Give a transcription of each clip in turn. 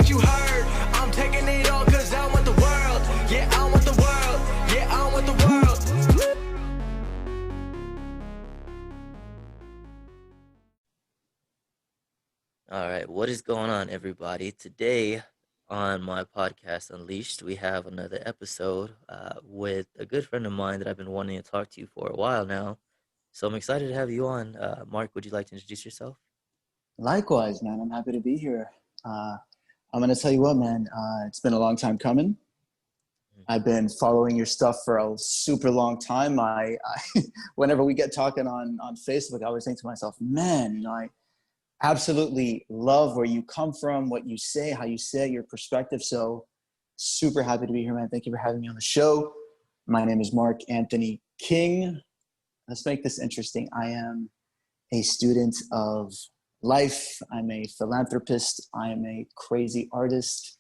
what you heard. I'm taking it all cause I want the world. Yeah, I want the world. Yeah, I want the world. All right, what is going on, everybody? Today on my podcast Unleashed, we have another episode with a good friend of mine that I've been wanting to talk to you for a while now. So I'm excited to have you on. Mark, would you like to introduce yourself? Likewise, man. I'm happy to be here. I'm going to tell you what, man. It's been a long time coming. I've been following your stuff for a super long time. Whenever we get talking on Facebook, I always think to myself, man, I absolutely love where you come from, what you say, how you say it, your perspective. So super happy to be here, man. Thank you for having me on the show. My name is Mark Anthony King. Let's make this interesting. I am a student of life. I'm a philanthropist. I am a crazy artist,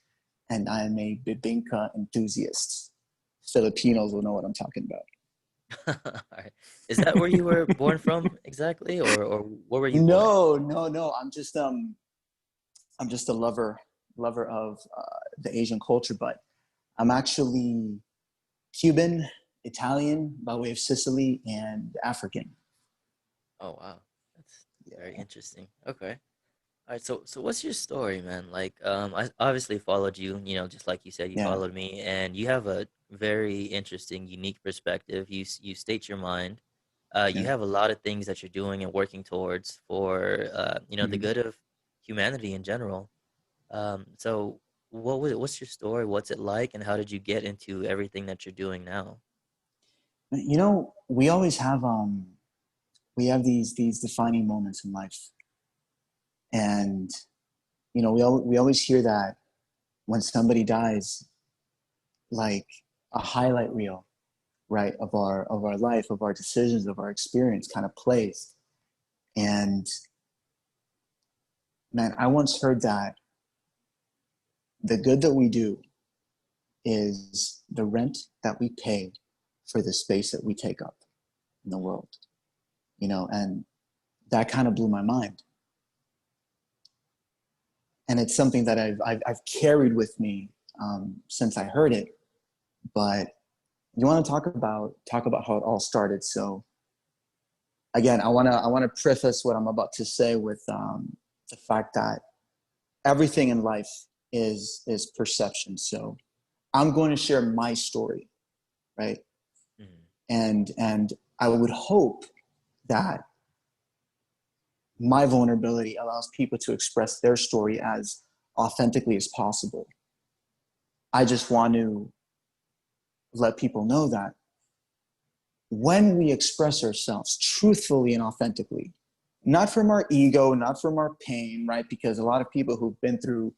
and I am a bibinka enthusiast. Filipinos will know what I'm talking about. All right. Is that where you were born from exactly, or where were you born? No. I'm just a lover of the Asian culture, but I'm actually Cuban, Italian by way of Sicily, and African. Oh wow, that's very interesting. Okay. All right, so what's your story, man? Like, I obviously followed you, just like you said, you Yeah. followed me, and you have a very interesting, unique perspective. You state your mind. You Yeah. have a lot of things that you're doing and working towards for, the Mhm. good of humanity in general. So what's your story? What's it like, and how did you get into everything that you're doing now? We always have we have these defining moments in life, and we always hear that when somebody dies, like a highlight reel, right, of our life, of our decisions, of our experience kind of plays. And man, I once heard that the good that we do is the rent that we pay for the space that we take up in the world, and that kind of blew my mind. And it's something that I've carried with me since I heard it. But you want to talk about how it all started. So again, I want to preface what I'm about to say with the fact that everything in life is perception. So I'm going to share my story, right? Mhm. And I would hope that my vulnerability allows people to express their story as authentically as possible. I just want to let people know that when we express ourselves truthfully and authentically, not from our ego, not from our pain, right? Because a lot of people who've been through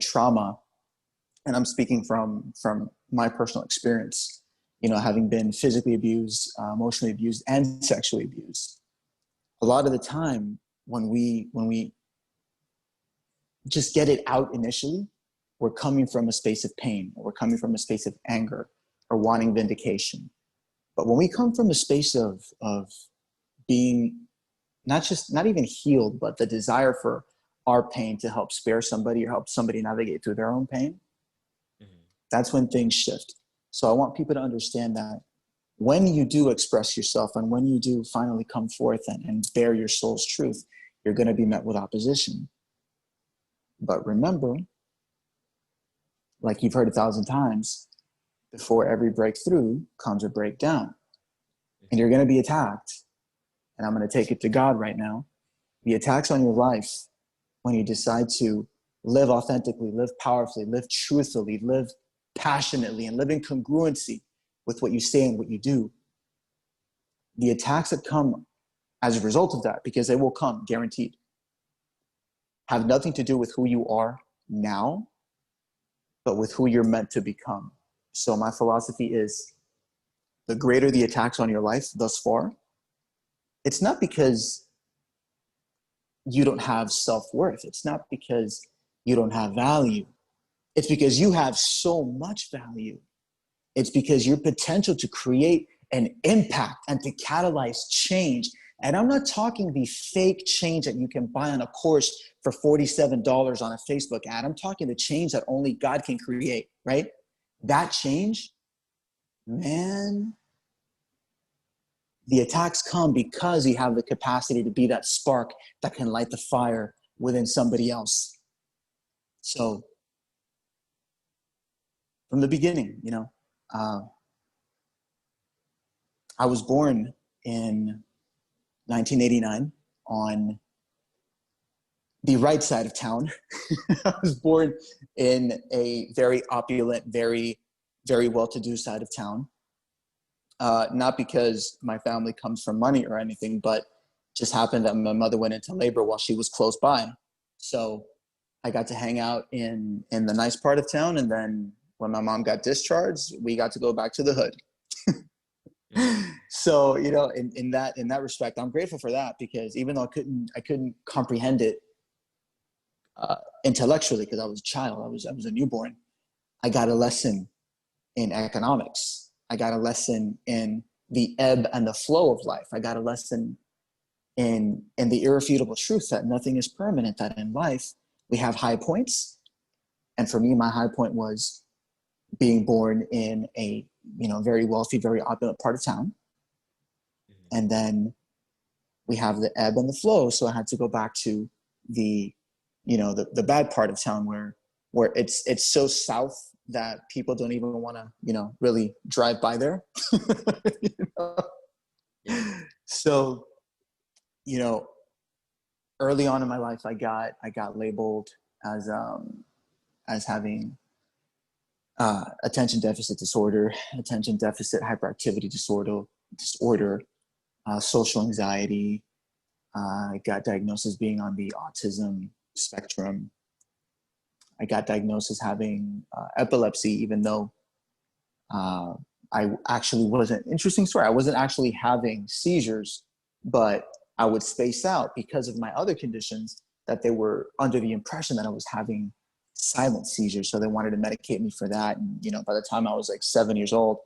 trauma, and I'm speaking from my personal experience, having been physically abused, emotionally abused, and sexually abused. A lot of the time, when we just get it out initially, we're coming from a space of pain, or we're coming from a space of anger, or wanting vindication. But when we come from a space of being not even healed, but the desire for our pain to help spare somebody or help somebody navigate through their own pain, Mhm. that's when things shift. So I want people to understand that when you do express yourself and when you do finally come forth and bear your soul's truth, you're going to be met with opposition. But remember, like you've heard 1,000 times, before every breakthrough comes a breakdown. And you're going to be attacked. And I'm going to take it to God right now. The attacks on your life, when you decide to live authentically, live powerfully, live truthfully, live passionately, and live in congruency with what you say and what you do, the attacks that come as a result of that, because they will come, guaranteed, have nothing to do with who you are now, but with who you're meant to become. So my philosophy is, the greater the attacks on your life thus far, it's not because you don't have self-worth. It's not because you don't have value. It's because you have so much value. It's because your potential to create an impact and to catalyze change And I'm not talking the fake change that you can buy on a course for $47 on a Facebook ad. I'm talking the change that only God can create, right? That change, man, the attacks come because you have the capacity to be that spark that can light the fire within somebody else. So from the beginning, I was born in 1989 on the right side of town. I was born in a very opulent, very, very well-to-do side of town. Not because my family comes from money or anything, but just happened that my mother went into labor while she was close by. So I got to hang out in the nice part of town. And then when my mom got discharged, we got to go back to the hood. So, in that respect, I'm grateful for that, because even though I couldn't comprehend it intellectually, because I was a child, I was a newborn, I got a lesson in economics. I got a lesson in the ebb and the flow of life. I got a lesson in the irrefutable truth that nothing is permanent, that in life we have high points. And for me, my high point was being born in a, very wealthy, very opulent part of town. And then we have the ebb and the flow. So I had to go back to the bad part of town where it's so south that people don't even want to, really drive by there. Yeah. So, early on in my life, I got labeled as having attention deficit disorder, attention deficit hyperactivity disorder, social anxiety. I got diagnosed as being on the autism spectrum. I got diagnosed as having epilepsy, even though I actually wasn't. Interesting story. I wasn't actually having seizures, but I would space out because of my other conditions, that they were under the impression that I was having silent seizures. So they wanted to medicate me for that. And, by the time I was like 7 years old,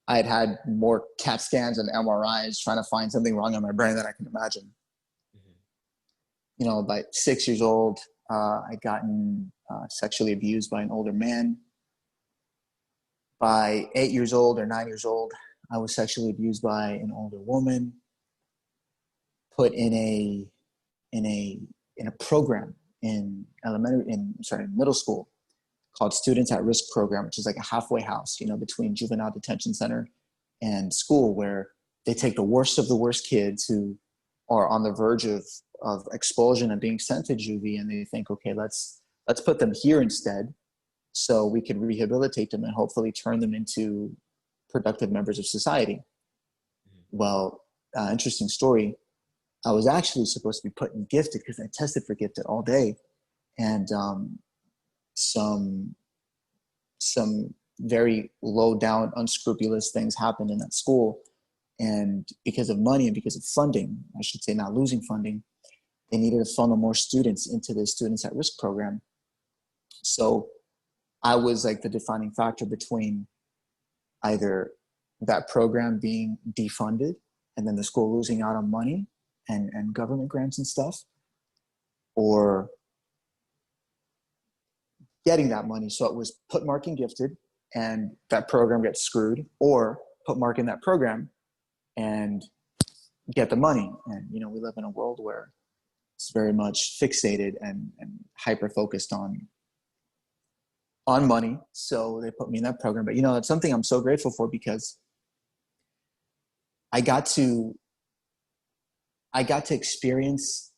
I had more CAT scans and MRIs trying to find something wrong in my brain than I can imagine. By 6 years old, I gotten sexually abused by an older man. By 8 years old or 9 years old, I was sexually abused by an older woman, put in a program in middle school called Students at Risk Program, which is like a halfway house, between juvenile detention center and school, where they take the worst of the worst kids who are on the verge of expulsion and being sent to juvie, and they think, okay, let's put them here instead, so we can rehabilitate them and hopefully turn them into productive members of society. Well, interesting story. I was actually supposed to be put in gifted because I tested for gifted all day. And some very low down, unscrupulous things happened in that school. And because of money and because of funding, I should say, not losing funding, they needed to funnel more students into the Students at Risk program. So I was like the defining factor between either that program being defunded and then the school losing out on money and government grants and stuff, or getting that money. So it was put Mark in gifted and that program gets screwed, or put Mark in that program and get the money. And, we live in a world where it's very much fixated and hyper-focused on money. So they put me in that program. But, it's something I'm so grateful for, because I got to experience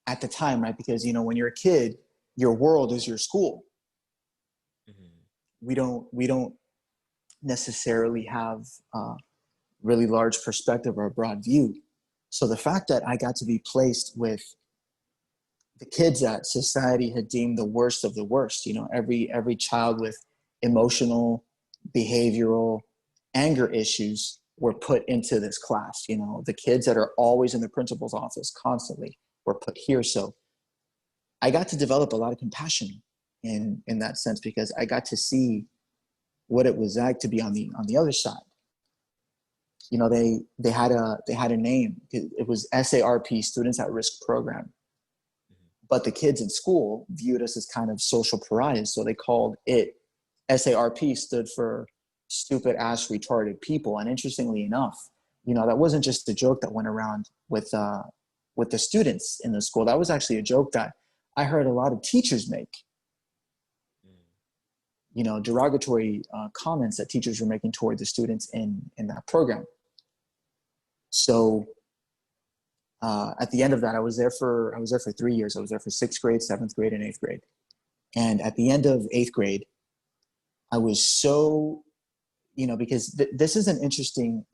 at the time, right? Because, when you're a kid, your world is your school. We don't necessarily have a really large perspective or a broad view. So the fact that I got to be placed with the kids that society had deemed the worst of the worst, every child with emotional, behavioral, anger issues were put into this class. The kids that are always in the principal's office constantly were put here. So I got to develop a lot of compassion in that sense, because I got to see what it was like to be on the other side. they had a name. It was SARP, Students at Risk Program. But the kids in school viewed us as kind of social pariahs, so they called it SARP, stood for stupid ass retarded people. And interestingly enough, that wasn't just a joke that went around with the students in the school. That was actually a joke that I heard a lot of teachers make. Derogatory comments that teachers were making toward the students in that program. So at the end of that, I was there for 3 years. I was there for 6th grade, 7th grade, and 8th grade. And at the end of 8th grade, I was so, because this is an interesting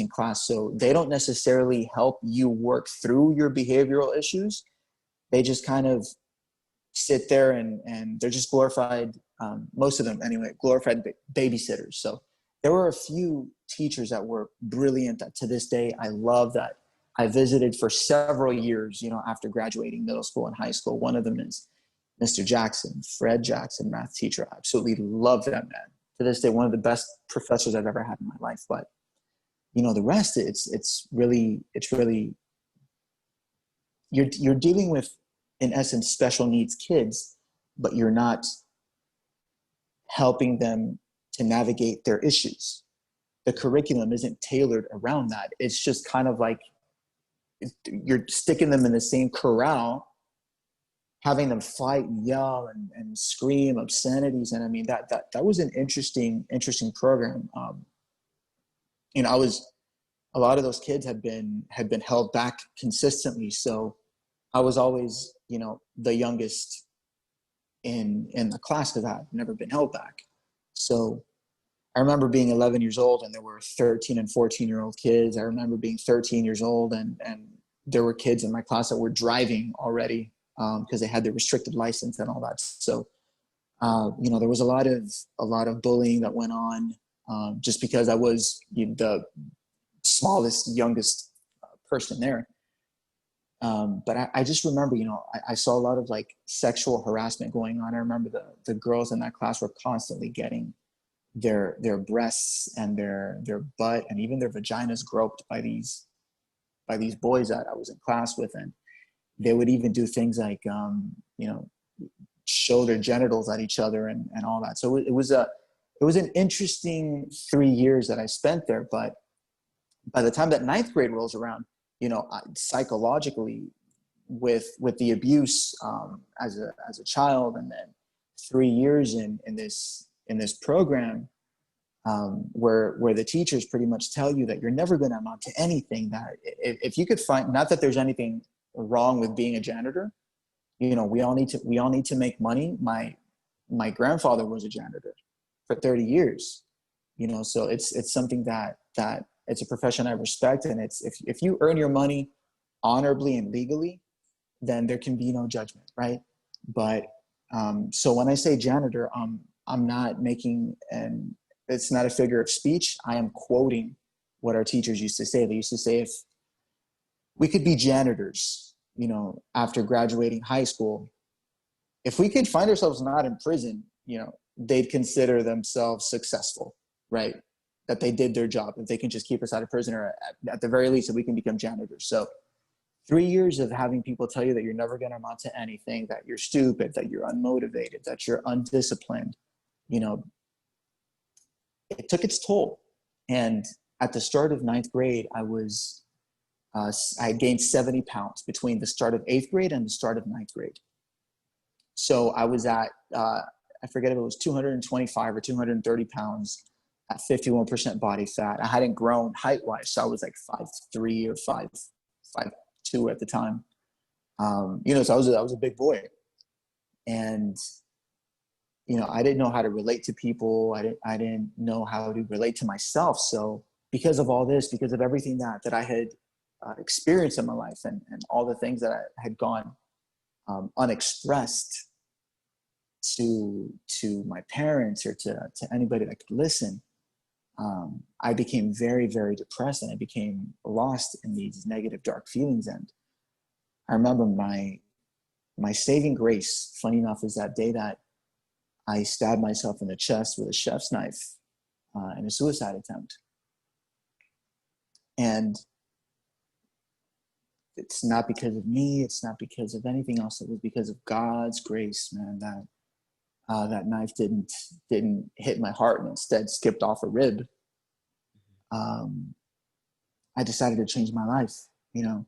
class. So they don't necessarily help you work through your behavioral issues. They just kind of sit there and they're just glorified, most of them anyway, glorified babysitters. So there were a few teachers that were brilliant that to this day I love, that I visited for several years, after graduating middle school and high school. One of them is Mr. Jackson, Fred Jackson, math teacher. I absolutely love that man. To this day, one of the best professors I've ever had in my life. But, the rest, it's really, you're dealing with, in essence, special needs kids, but you're not helping them to navigate their issues. The curriculum isn't tailored around that. It's just kind of like you're sticking them in the same corral, having them fight and yell and scream obscenities. And I mean, that was an interesting program. A lot of those kids had been held back consistently. So I was always, the youngest in the class because I had never been held back. So I remember being 11 years old and there were 13 and 14-year-old kids. I remember being 13 years old and there were kids in my class that were driving already because they had their restricted license and all that. So, there was a lot of bullying that went on just because I was the smallest, youngest person there. But I just remember, I saw a lot of like sexual harassment going on. I remember the girls in that class were constantly getting their breasts and their butt and even their vaginas groped by these boys that I was in class with. And they would even do things like, show their genitals at each other and all that. So it was an interesting 3 years that I spent there. But by the time that 9th grade rolls around, psychologically with the abuse as a child, and then 3 years in this program where the teachers pretty much tell you that you're never going to amount to anything, that if you could find, not that there's anything wrong with being a janitor, we all need to make money. My grandfather was a janitor for 30 years, so it's something that it's a profession I respect. And it's, if you earn your money honorably and legally, then there can be no judgment. Right. But, so when I say janitor, I'm not making, and it's not a figure of speech. I am quoting what our teachers used to say. They used to say, if we could be janitors, after graduating high school, if we could find ourselves not in prison, they'd consider themselves successful, right? That they did their job. If they can just keep us out of prison, or at the very least, that we can become janitors. So 3 years of having people tell you that you're never going to amount to anything, that you're stupid, that you're unmotivated, that you're undisciplined, it took its toll. And at the start of 9th grade, I gained 70 pounds between the start of 8th grade and the start of 9th grade. So I was at, I forget if it was 225 or 230 pounds at 51% body fat. I hadn't grown height-wise, so I was like 5'3" or 5'2" at the time. So I was a big boy. And, I didn't know how to relate to people. I didn't know how to relate to myself. So because of all this, because of everything that I had experienced in my life, and all the things that I had gone unexpressed to my parents or to anybody that could listen, I became very, very depressed, and I became lost in these negative, dark feelings. And I remember my saving grace, funny enough, is that day that I stabbed myself in the chest with a chef's knife in a suicide attempt. And it's not because of me. It's not because of anything else. It was because of God's grace, man, that that knife didn't hit my heart and instead skipped off a rib. I decided to change my life. You know,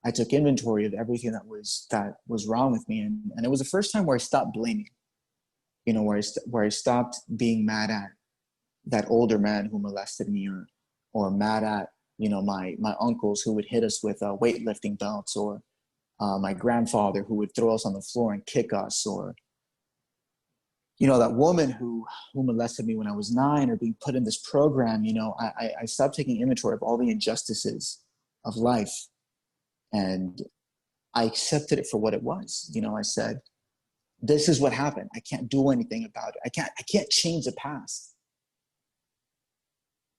I took inventory of everything that was wrong with me, and it was the first time where I stopped blaming. You know, where I stopped being mad at that older man who molested me, or mad at, you know, my uncles who would hit us with weightlifting belts, or my grandfather who would throw us on the floor and kick us, or, you know, that woman who molested me when I was 9, or being put in this program. You know, I stopped taking inventory of all the injustices of life, and I accepted it for what it was. You know, I said, this is what happened. I can't do anything about it. I can't change the past,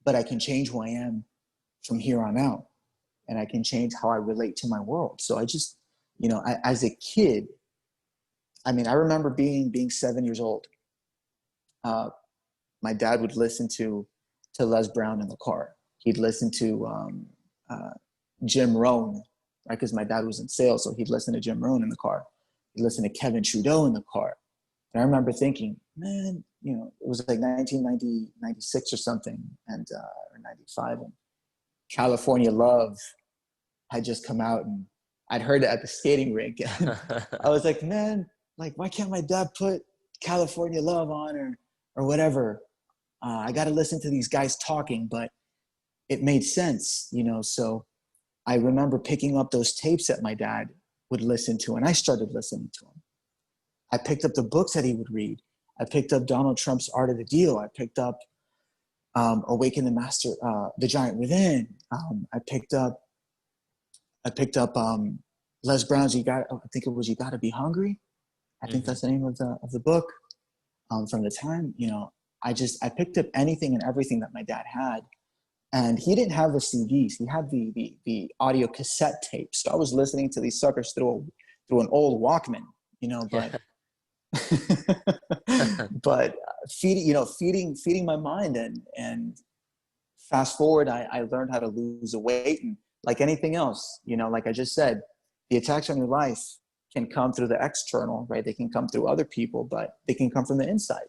but I can change who I am from here on out. And I can change how I relate to my world. So I just, you know, as a kid, I mean, I remember being 7 years old. My dad would listen to Les Brown in the car. He'd listen to Jim Rohn, right? Because my dad was in sales, so he'd listen to Jim Rohn in the car. He'd listen to Kevin Trudeau in the car. And I remember thinking, man, you know, it was like 1996 or something, and or 95, and California Love had just come out, and I'd heard it at the skating rink. And I was like, man, like, why can't my dad put California Love on, or whatever? I got to listen to these guys talking, but it made sense, you know? So I remember picking up those tapes that my dad would listen to, and I started listening to them. I picked up the books that he would read. I picked up Donald Trump's Art of the Deal. I picked up Awaken the Master, The Giant Within. I picked up Les Brown's I think it was You Gotta Be Hungry. I think that's the name of the book. From the time, you know, I picked up anything and everything that my dad had. And he didn't have the CDs. He had the audio cassette tapes. So I was listening to these suckers through an old Walkman, you know, but but feeding my mind. And fast forward, I learned how to lose the weight, and like anything else, you know, like I just said, the attacks on your life can come through the external, right? They can come through other people, but they can come from the inside.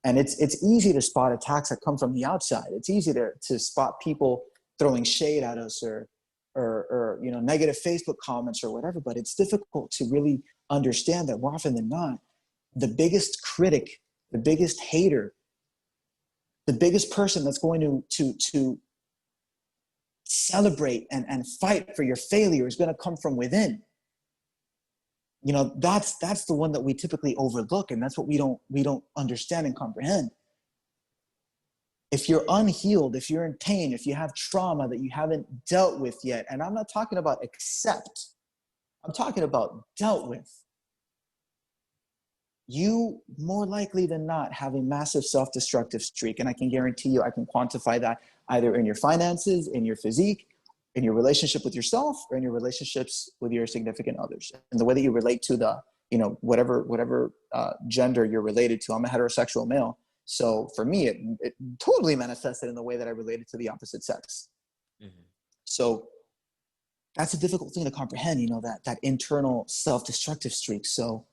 And it's easy to spot attacks that come from the outside. It's easy to spot people throwing shade at us, or you know, negative Facebook comments or whatever, but it's difficult to really understand that more often than not, the biggest critic, the biggest hater, the biggest person that's going to celebrate and fight for your failure is going to come from within. You know, that's the one that we typically overlook, and that's what we don't understand and comprehend. If you're unhealed, if you're in pain, if you have trauma that you haven't dealt with yet, and I'm not talking about accept, I'm talking about dealt with, you more likely than not have a massive self-destructive streak. And I can guarantee you, I can quantify that either in your finances, in your physique, in your relationship with yourself, or in your relationships with your significant others, and the way that you relate to the, you know, whatever gender you're related to. I'm a heterosexual male. So for me, it totally manifested in the way that I related to the opposite sex. Mm-hmm. So that's a difficult thing to comprehend, you know, that internal self-destructive streak. So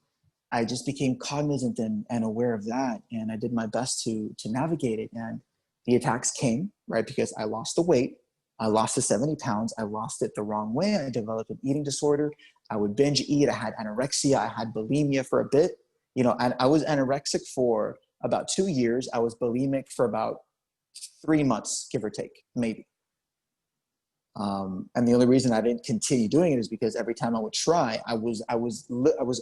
I just became cognizant and aware of that. And I did my best to navigate it. And the attacks came, right? Because I lost the weight. I lost the 70 pounds. I lost it the wrong way. I developed an eating disorder. I would binge eat. I had anorexia. I had bulimia for a bit. You know, and I was anorexic for about 2 years. I was bulimic for about 3 months, give or take, maybe. And the only reason I didn't continue doing it is because every time I would try, I was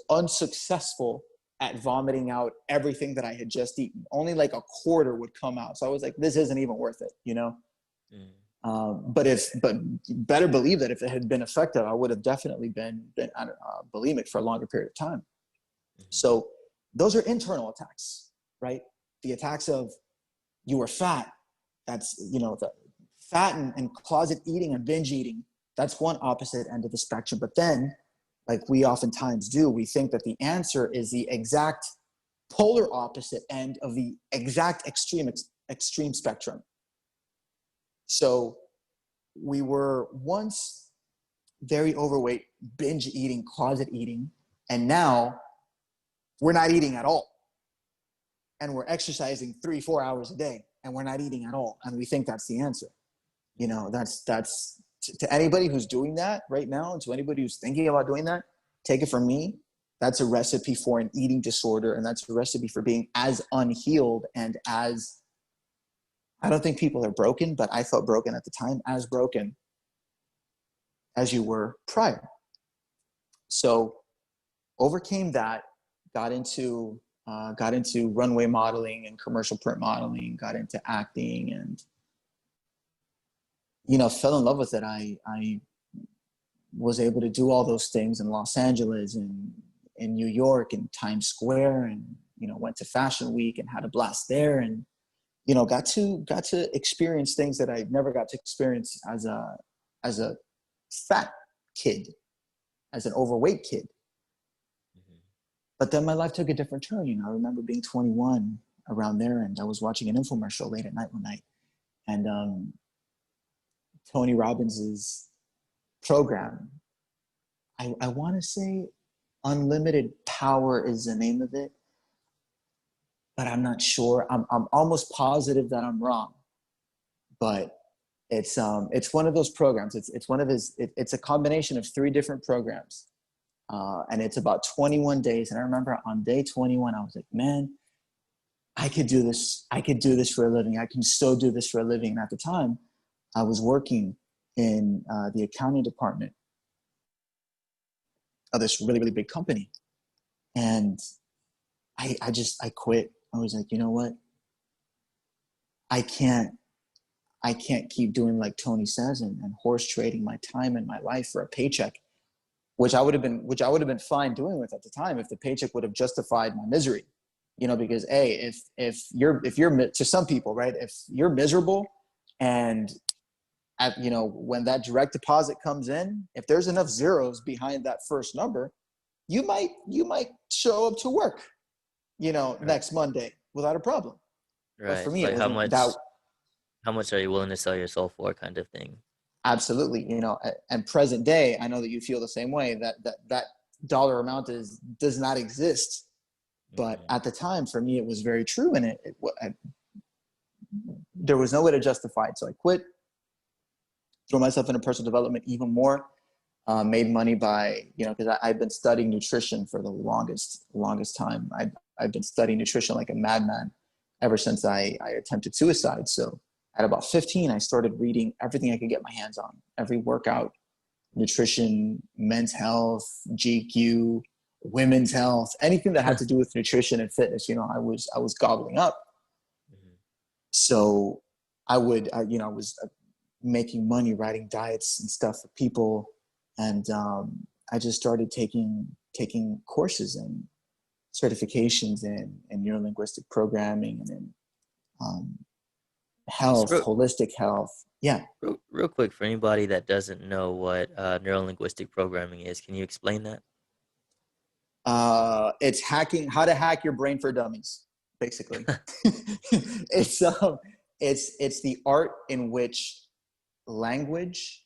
unsuccessful at vomiting out everything that I had just eaten. Only like a quarter would come out. So I was like, this isn't even worth it, you know? But better believe that if it had been effective, I would have definitely been bulimic for a longer period of time. So those are internal attacks, right? The attacks of you were fat. That's, you know, the fat and closet eating and binge eating. That's one opposite end of the spectrum. But then, like we oftentimes do, we think that the answer is the exact polar opposite end of the exact extreme spectrum. So we were once very overweight, binge eating, closet eating, and now we're not eating at all. And we're exercising 3-4 hours a day, and we're not eating at all. And we think that's the answer. You know, that's to anybody who's doing that right now, and to anybody who's thinking about doing that, take it from me. That's a recipe for an eating disorder, and that's a recipe for being as unhealed and as, I don't think people are broken, but I felt broken at the time, as broken as you were prior. So overcame that, got into runway modeling and commercial print modeling, got into acting, and, you know, fell in love with it. I was able to do all those things in Los Angeles and in New York and Times Square, and, you know, went to Fashion Week and had a blast there, and, you know, got to experience things that I never got to experience as a fat kid, as an overweight kid. Mhm. But then my life took a different turn. You know, I remember being 21 around there, and I was watching an infomercial late at night one night, and Tony Robbins's program, I want to say Unlimited Power is the name of it, but I'm not sure. I'm almost positive that I'm wrong, but it's one of those programs. It's one of his. It's a combination of 3 different programs, and it's about 21 days. And I remember on day 21, I was like, man, I could do this. I could do this for a living. I can so do this for a living. And at the time, I was working in the accounting department of this really, really big company. And I quit. I was like, you know what? I can't keep doing like Tony says and horse trading my time and my life for a paycheck, which I would have been fine doing with at the time if the paycheck would have justified my misery, you know, because if you're to some people, right, if you're miserable and you know, when that direct deposit comes in, if there's enough zeros behind that first number, you might show up to work, you know, Right. next Monday without a problem. But Right. for It's me, it like wasn't that. how much are you willing to sell your soul for, kind of thing. Absolutely, you know, and present day, I know that you feel the same way, that dollar amount does not exist. But Mhm. at the time, for me, it was very true, and there was no way to justify it. So I quit, threw myself into personal development even more, made money by, you know, because I've been studying nutrition for the longest time. I've been studying nutrition like a madman ever since I attempted suicide. So at about 15, I started reading everything I could get my hands on, every workout, nutrition, men's health, GQ, women's health, anything that had to do with nutrition and fitness. You know, I was gobbling up. Mhm. So I was making money writing diets and stuff for people, and I just started taking courses and certifications in neurolinguistic programming and in So health, holistic health. Yeah. real quick, for anybody that doesn't know what neurolinguistic programming is, can you explain that? It's how to hack your brain for dummies, basically. it's the art in which language,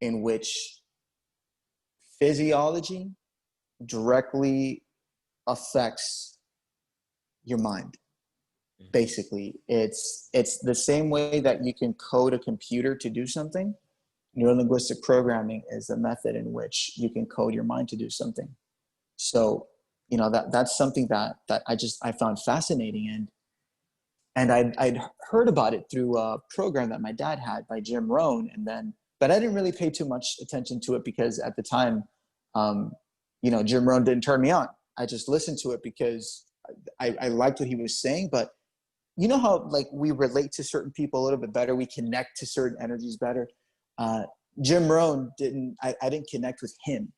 in which physiology directly affects your mind. Mhm. Basically, it's the same way that you can code a computer to do something. Neurolinguistic programming is the method in which you can code your mind to do something. So, you know, that's something that I found fascinating, and I'd heard about it through a program that my dad had by Jim Rohn, but I didn't really pay too much attention to it because at the time, you know, Jim Rohn didn't turn me on. I just listened to it because I liked what he was saying. But you know how like we relate to certain people a little bit better, we connect to certain energies better. Jim Rohn I didn't connect with him,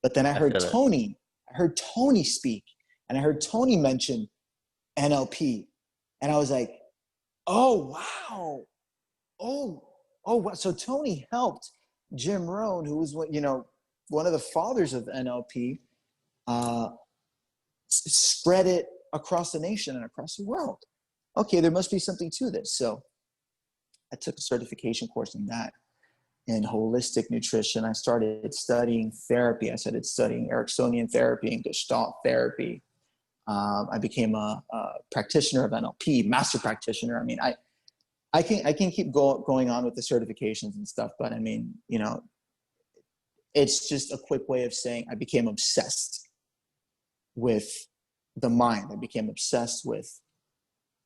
but then I I heard feel it. Tony speak, and I heard Tony mention NLP, and I was like, oh wow, oh wow. So Tony helped Jim Rohn, who was one of the fathers of NLP, uh, spread it across the nation and across the world. Okay, there must be something to this. So I took a certification course in that, in holistic nutrition. I started studying therapy. I started studying Ericksonian therapy and Gestalt therapy. I became a practitioner of NLP, master practitioner. I mean, I can keep going on with the certifications and stuff, but I mean, you know, it's just a quick way of saying I became obsessed with the mind. I became obsessed with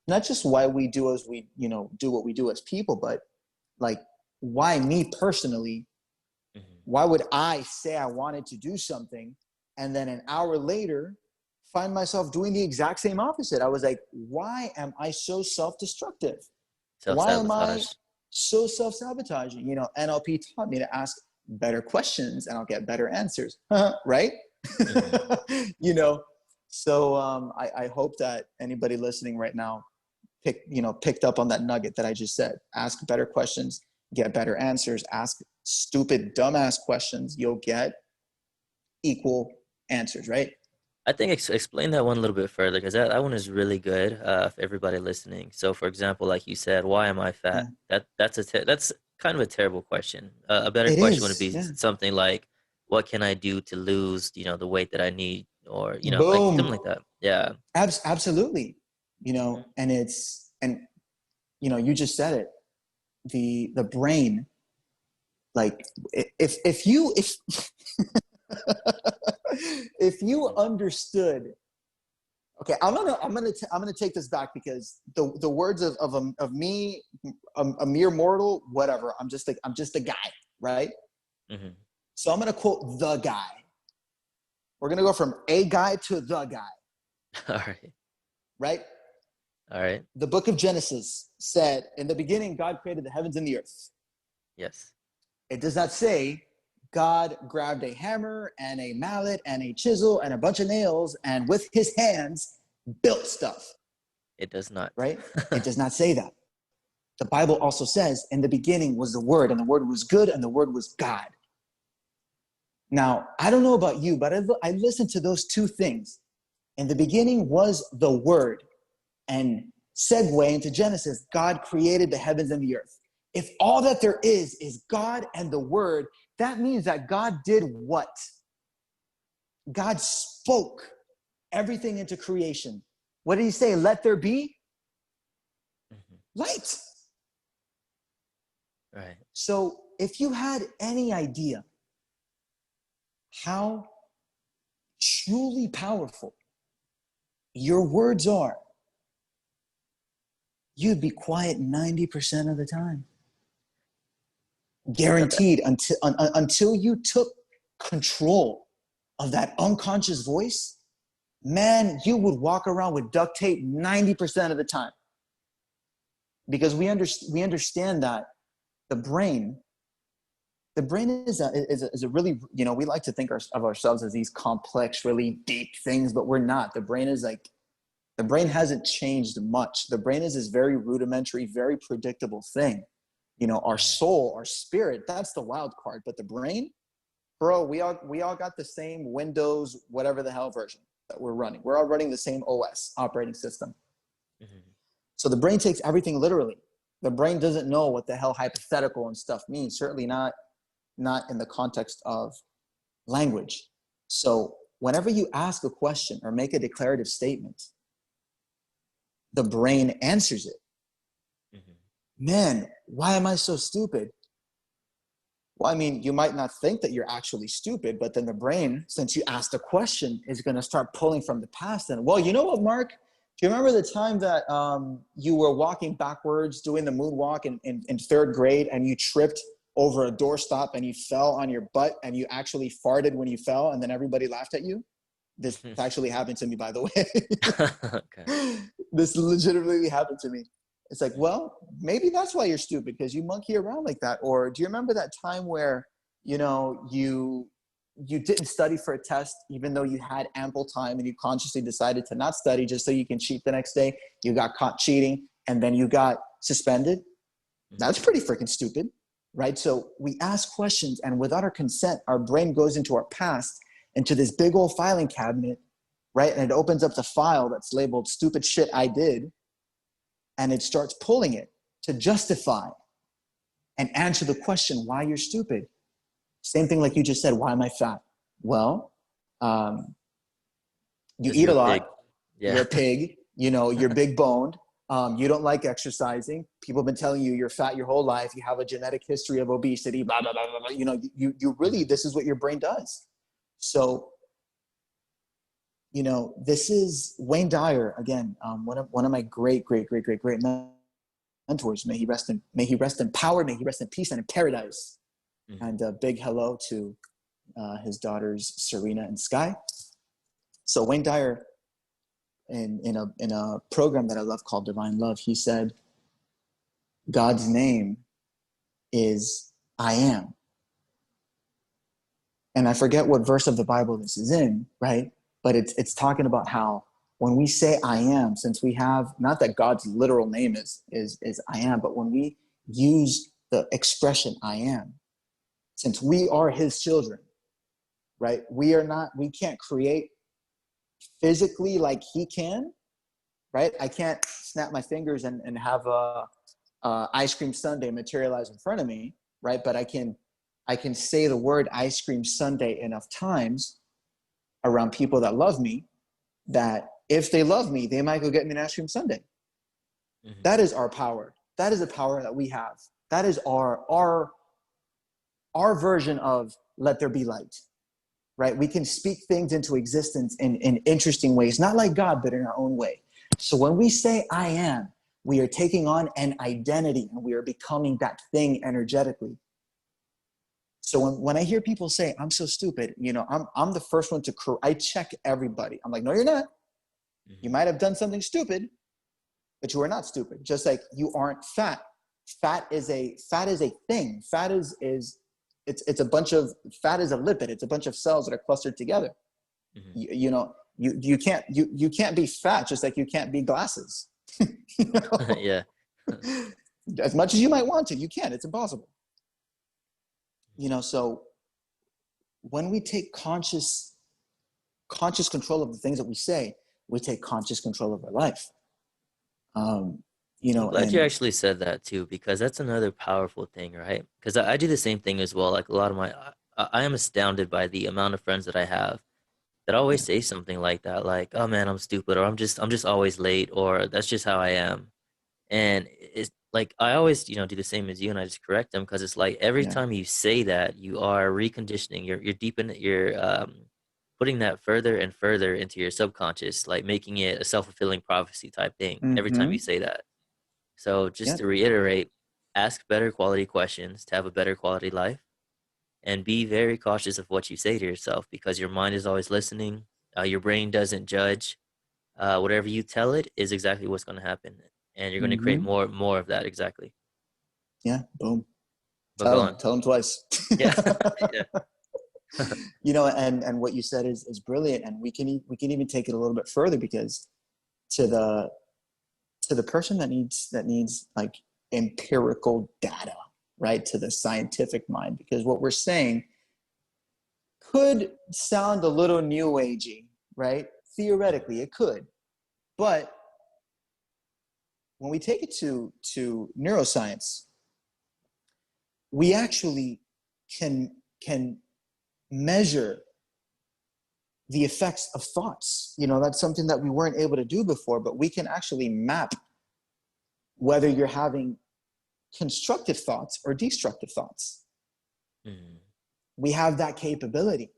not just why we do as we, you know, do what we do as people, but like why me personally, why would I say I wanted to do something and then an hour later find myself doing the exact same opposite? I was like, why am I so self-destructive? Why am I Self-sabotage. so self-sabotaging? You know, NLP taught me to ask better questions and I'll get better answers, right? You know, so I hope that anybody listening right now picked up on that nugget that I just said. Ask better questions, get better answers. Ask stupid, dumbass questions, you'll get equal answers, right? I think explain that one a little bit further, because that one is really good for everybody listening. So, for example, like you said, why am I fat? Yeah. That's kind of a terrible question. A better It question would is, be yeah. something like, what can I do to lose, you know, the weight that I need, or you know, like something Boom. like that. Yeah. Absolutely. You Mhm. know, and you know, you just said it. The brain, like if you if you understood. Okay, I'm gonna take this back because the words of me, a mere mortal, whatever. I'm just a guy, right? Mhm. So I'm gonna quote the guy. We're gonna go from a guy to the guy, All right. right? All right. The book of Genesis said, "In the beginning, God created the heavens and the earth." Yes. It does not say God grabbed a hammer and a mallet and a chisel and a bunch of nails and with his hands built stuff, It does not. right? It does not say that. The Bible also says, in the beginning was the Word, and the Word was good, and the Word was God. Now, I don't know about you, but I listened to those two things. In the beginning was the Word, and segue into Genesis, God created the heavens and the earth. If all that there is God and the Word, that means that God did what? God spoke everything into creation. What did he say? Let there be Mhm. light. Right. So if you had any idea how truly powerful your words are, you'd be quiet 90% of the time. Guaranteed, until you took control of that unconscious voice, man, you would walk around with duct tape 90% of the time. Because we understand that the brain is a really, you know, we like to think of ourselves as these complex, really deep things, but we're not. The brain hasn't changed much. The brain is this very rudimentary, very predictable thing. You know, our Mhm. soul, our spirit, that's the wild card. But the brain, bro, we all got the same Windows, whatever the hell version that we're running. We're all running the same OS, operating system. Mhm. So the brain takes everything literally. The brain doesn't know what the hell hypothetical and stuff means, certainly not in the context of language. So whenever you ask a question or make a declarative statement, the brain answers it. Mhm. Man, why am I so stupid? Well, I mean, you might not think that you're actually stupid, but then the brain, since you asked a question, is going to start pulling from the past. And, well, you know what, Mark? Do you remember the time that you were walking backwards, doing the moonwalk in third grade, and you tripped over a doorstop and you fell on your butt and you actually farted when you fell, and then everybody laughed at you? This Mhm. actually happened to me, by the Okay. way. This legitimately happened to me. It's like, Mhm. well, maybe that's why you're stupid, because you monkey around like that. Or do you remember that time where, you know, you didn't study for a test, even though you had ample time, and you consciously decided to not study just so you can cheat the next day? You got caught cheating and then you got suspended. Mhm. That's pretty freaking stupid, right? So we ask questions, and without our consent, our brain goes into our past, into this big old filing cabinet, right? And it opens up the file that's labeled "stupid shit I did," and it starts pulling it to justify and answer the question why you're stupid. Same thing like you just said, why am I fat? Well, you 'Cause eat you're a a pig. lot, you're Yeah. a pig, you know, you're big boned, you don't like exercising. People have been telling you you're fat your whole life. You have a genetic history of obesity, blah, blah, blah, blah, blah. You know, you really, Mhm. this is what your brain does. So, you know, this is Wayne Dyer, again, one of my great mentors. May he rest in power, may he rest in peace and in paradise. Mhm. And a big hello to his daughters, Serena and Sky. So Wayne Dyer, in a program that I love called Divine Love, he said, God's name is I am. And I forget what verse of the Bible this is in, right? But it's talking about how when we say I am, since we have, not that God's literal name is I am, but when we use the expression I am, since we are his children, right? We can't create physically like he can, right? I can't snap my fingers and have a ice cream sundae materialize in front of me, right? But I can say the word ice cream sundae enough times around people that love me, that if they love me, they might go get me an ice cream sundae. Mhm. That is our power. That is a power that we have. That is our version of let there be light, right? We can speak things into existence in interesting ways, not like God, but in our own way. So when we say I am, we are taking on an identity and we are becoming that thing energetically. So when I hear people say, I'm so stupid, you know, I'm the first one I check everybody. I'm like, no, you're not. You Mhm. might have done something stupid, but you are not stupid. Just like you aren't fat. Fat is a thing. Fat is it's a bunch of, fat is a lipid. It's a bunch of cells that are clustered together. Mhm. You know, you can't be fat, just like you can't be glasses. You know? Yeah. As much as you might want to, you can't. It's impossible. You know, so when we take conscious control of the things that we say, we take conscious control of our life. You I'm know, glad you and actually said that too, because that's another powerful thing, right? Because I do the same thing as well. Like a lot of I am astounded by the amount of friends that I have that always say something like that, like, "Oh man, I'm stupid," or I'm just always late," or "That's just how I am." And it's like I always, do the same as you, and I just correct them because it's like every yeah, time you say that, you are reconditioning. You're deepening. You're putting that further and further into your subconscious, like making it a self-fulfilling prophecy type thing every time you mm-hmm. say that. So just Yeah, to reiterate, ask better quality questions to have a better quality life, and be very cautious of what you say to yourself because your mind is always listening. Your brain doesn't judge. Whatever you tell it is exactly what's going to happen, and you're going to create mm-hmm. more of that exactly. Yeah, boom. But go on. Tell them twice. Yeah, yeah. You know, and what you said is brilliant, and we can even take it a little bit further, because to the person that needs like empirical data, right, to the scientific mind, because what we're saying could sound a little new agey, right? Theoretically it could, but when we take it to neuroscience, we actually can measure the effects of thoughts. You know, that's something that we weren't able to do before, but we can actually map whether you're having constructive thoughts or destructive thoughts. Mhm. We have that capability.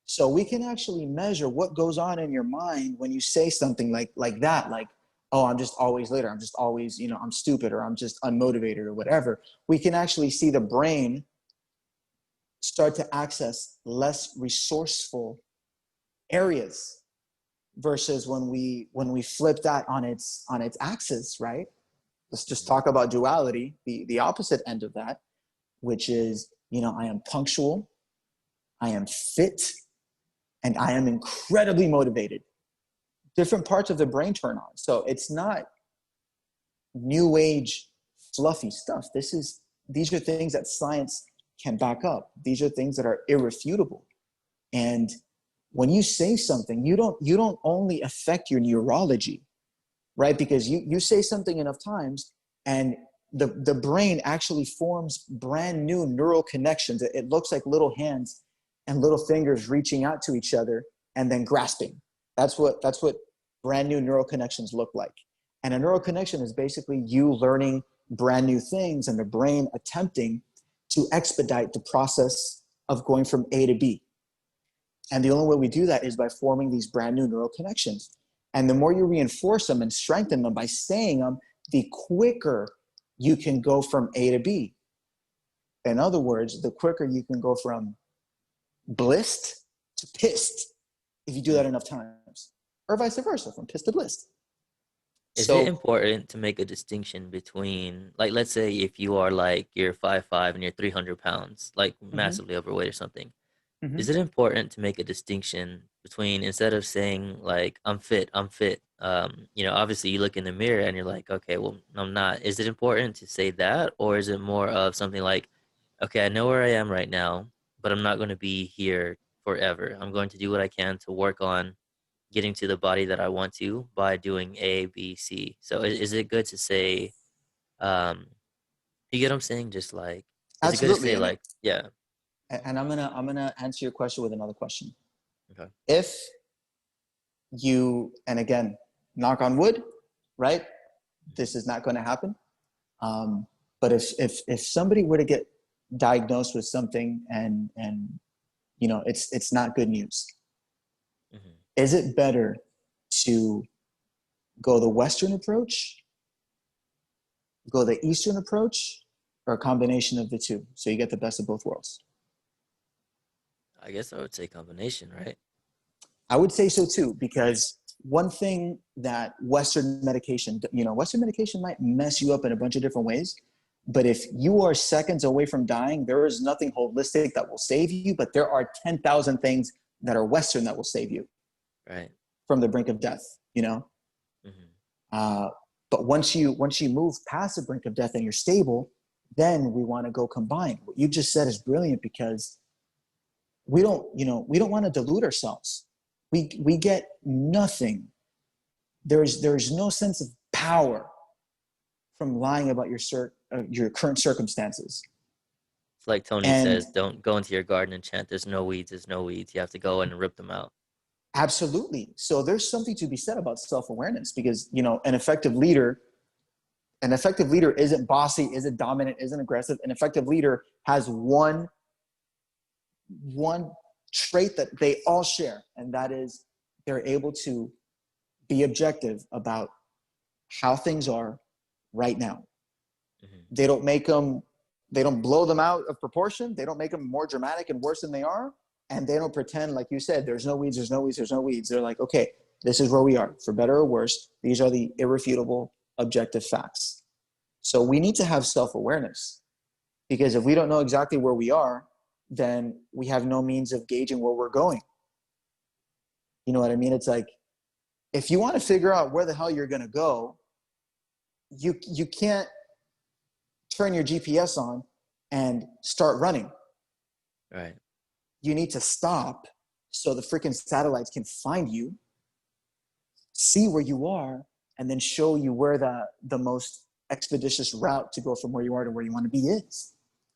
So we can actually measure what goes on in your mind when you say something like that, like, oh, I'm just always later. I'm just always, you know, I'm stupid, or I'm just unmotivated, or whatever. We can actually see the brain start to access less resourceful areas, versus when we flip that on its axis, right? Let's just Mhm. talk about duality, the opposite end of that, which is, you know, I am punctual, I am fit, and I am incredibly motivated. Different parts of the brain turn on. So it's not new age fluffy stuff. These are things that science can back up. These are things that are irrefutable. And when you say something, you don't only affect your neurology, right? Because you say something enough times, and the brain actually forms brand new neural connections. It looks like little hands and little fingers reaching out to each other and then grasping. That's what brand new neural connections look like. And a neural connection is basically you learning brand new things and the brain attempting to expedite the process of going from A to B. And the only way we do that is by forming these brand new neural connections. And the more you reinforce them and strengthen them by saying them, the quicker you can go from A to B. In other words, the quicker you can go from blissed to pissed if you do that enough times, or vice versa, from pissed to blissed. Is it important to make a distinction between, like, let's say if you are like, you're 5'5" and you're 300 pounds, like massively overweight or something. Is it important to make a distinction between, instead of saying like, I'm fit, obviously you look in the mirror and you're like, okay, well, I'm not. Is it important to say that? Or is it more of something like, okay, I know where I am right now, but I'm not going to be here forever. I'm going to do what I can to work on getting to the body that I want to by doing A, B, C. So is it good to say, you get what I'm saying? Just like, is it good to Absolutely. say like, yeah. And I'm gonna answer your question with another question. Okay. If you, and again, knock on wood, right? This is not going to happen. But if somebody were to get diagnosed with something and it's not good news, is it better to go the Western approach, go the Eastern approach, or a combination of the two, so you get the best of both worlds? I guess I would say combination, right? I would say so too, because one thing that Western medication might mess you up in a bunch of different ways. But if you are seconds away from dying, there is nothing holistic that will save you, but there are 10,000 things that are Western that will save you. Right. From the brink of death, But once you move past the brink of death and you're stable, then we want to go combine. What you just said is brilliant, because we don't want to delude ourselves. We get nothing. There's no sense of power from lying about your current circumstances. It's like Tony says, don't go into your garden and chant, there's no weeds, there's no weeds. You have to go in and rip them out. Absolutely. So there's something to be said about self-awareness, because, an effective leader isn't bossy, isn't dominant, isn't aggressive. An effective leader has one trait that they all share, and that is they're able to be objective about how things are right now. They don't blow them out of proportion. They don't make them more dramatic and worse than they are. And they don't pretend, like you said, there's no weeds, there's no weeds, there's no weeds. They're like, okay, this is where we are, for better or worse. These are the irrefutable, objective facts. So we need to have self-awareness, because if we don't know exactly where we are, then we have no means of gauging where we're going. You know what I mean? It's like, if you want to figure out where the hell you're going to go, you can't turn your GPS on and start running. Right. You need to stop so the freaking satellites can find you, see where you are, and then show you where the most expeditious route to go from where you are to where you want to be is.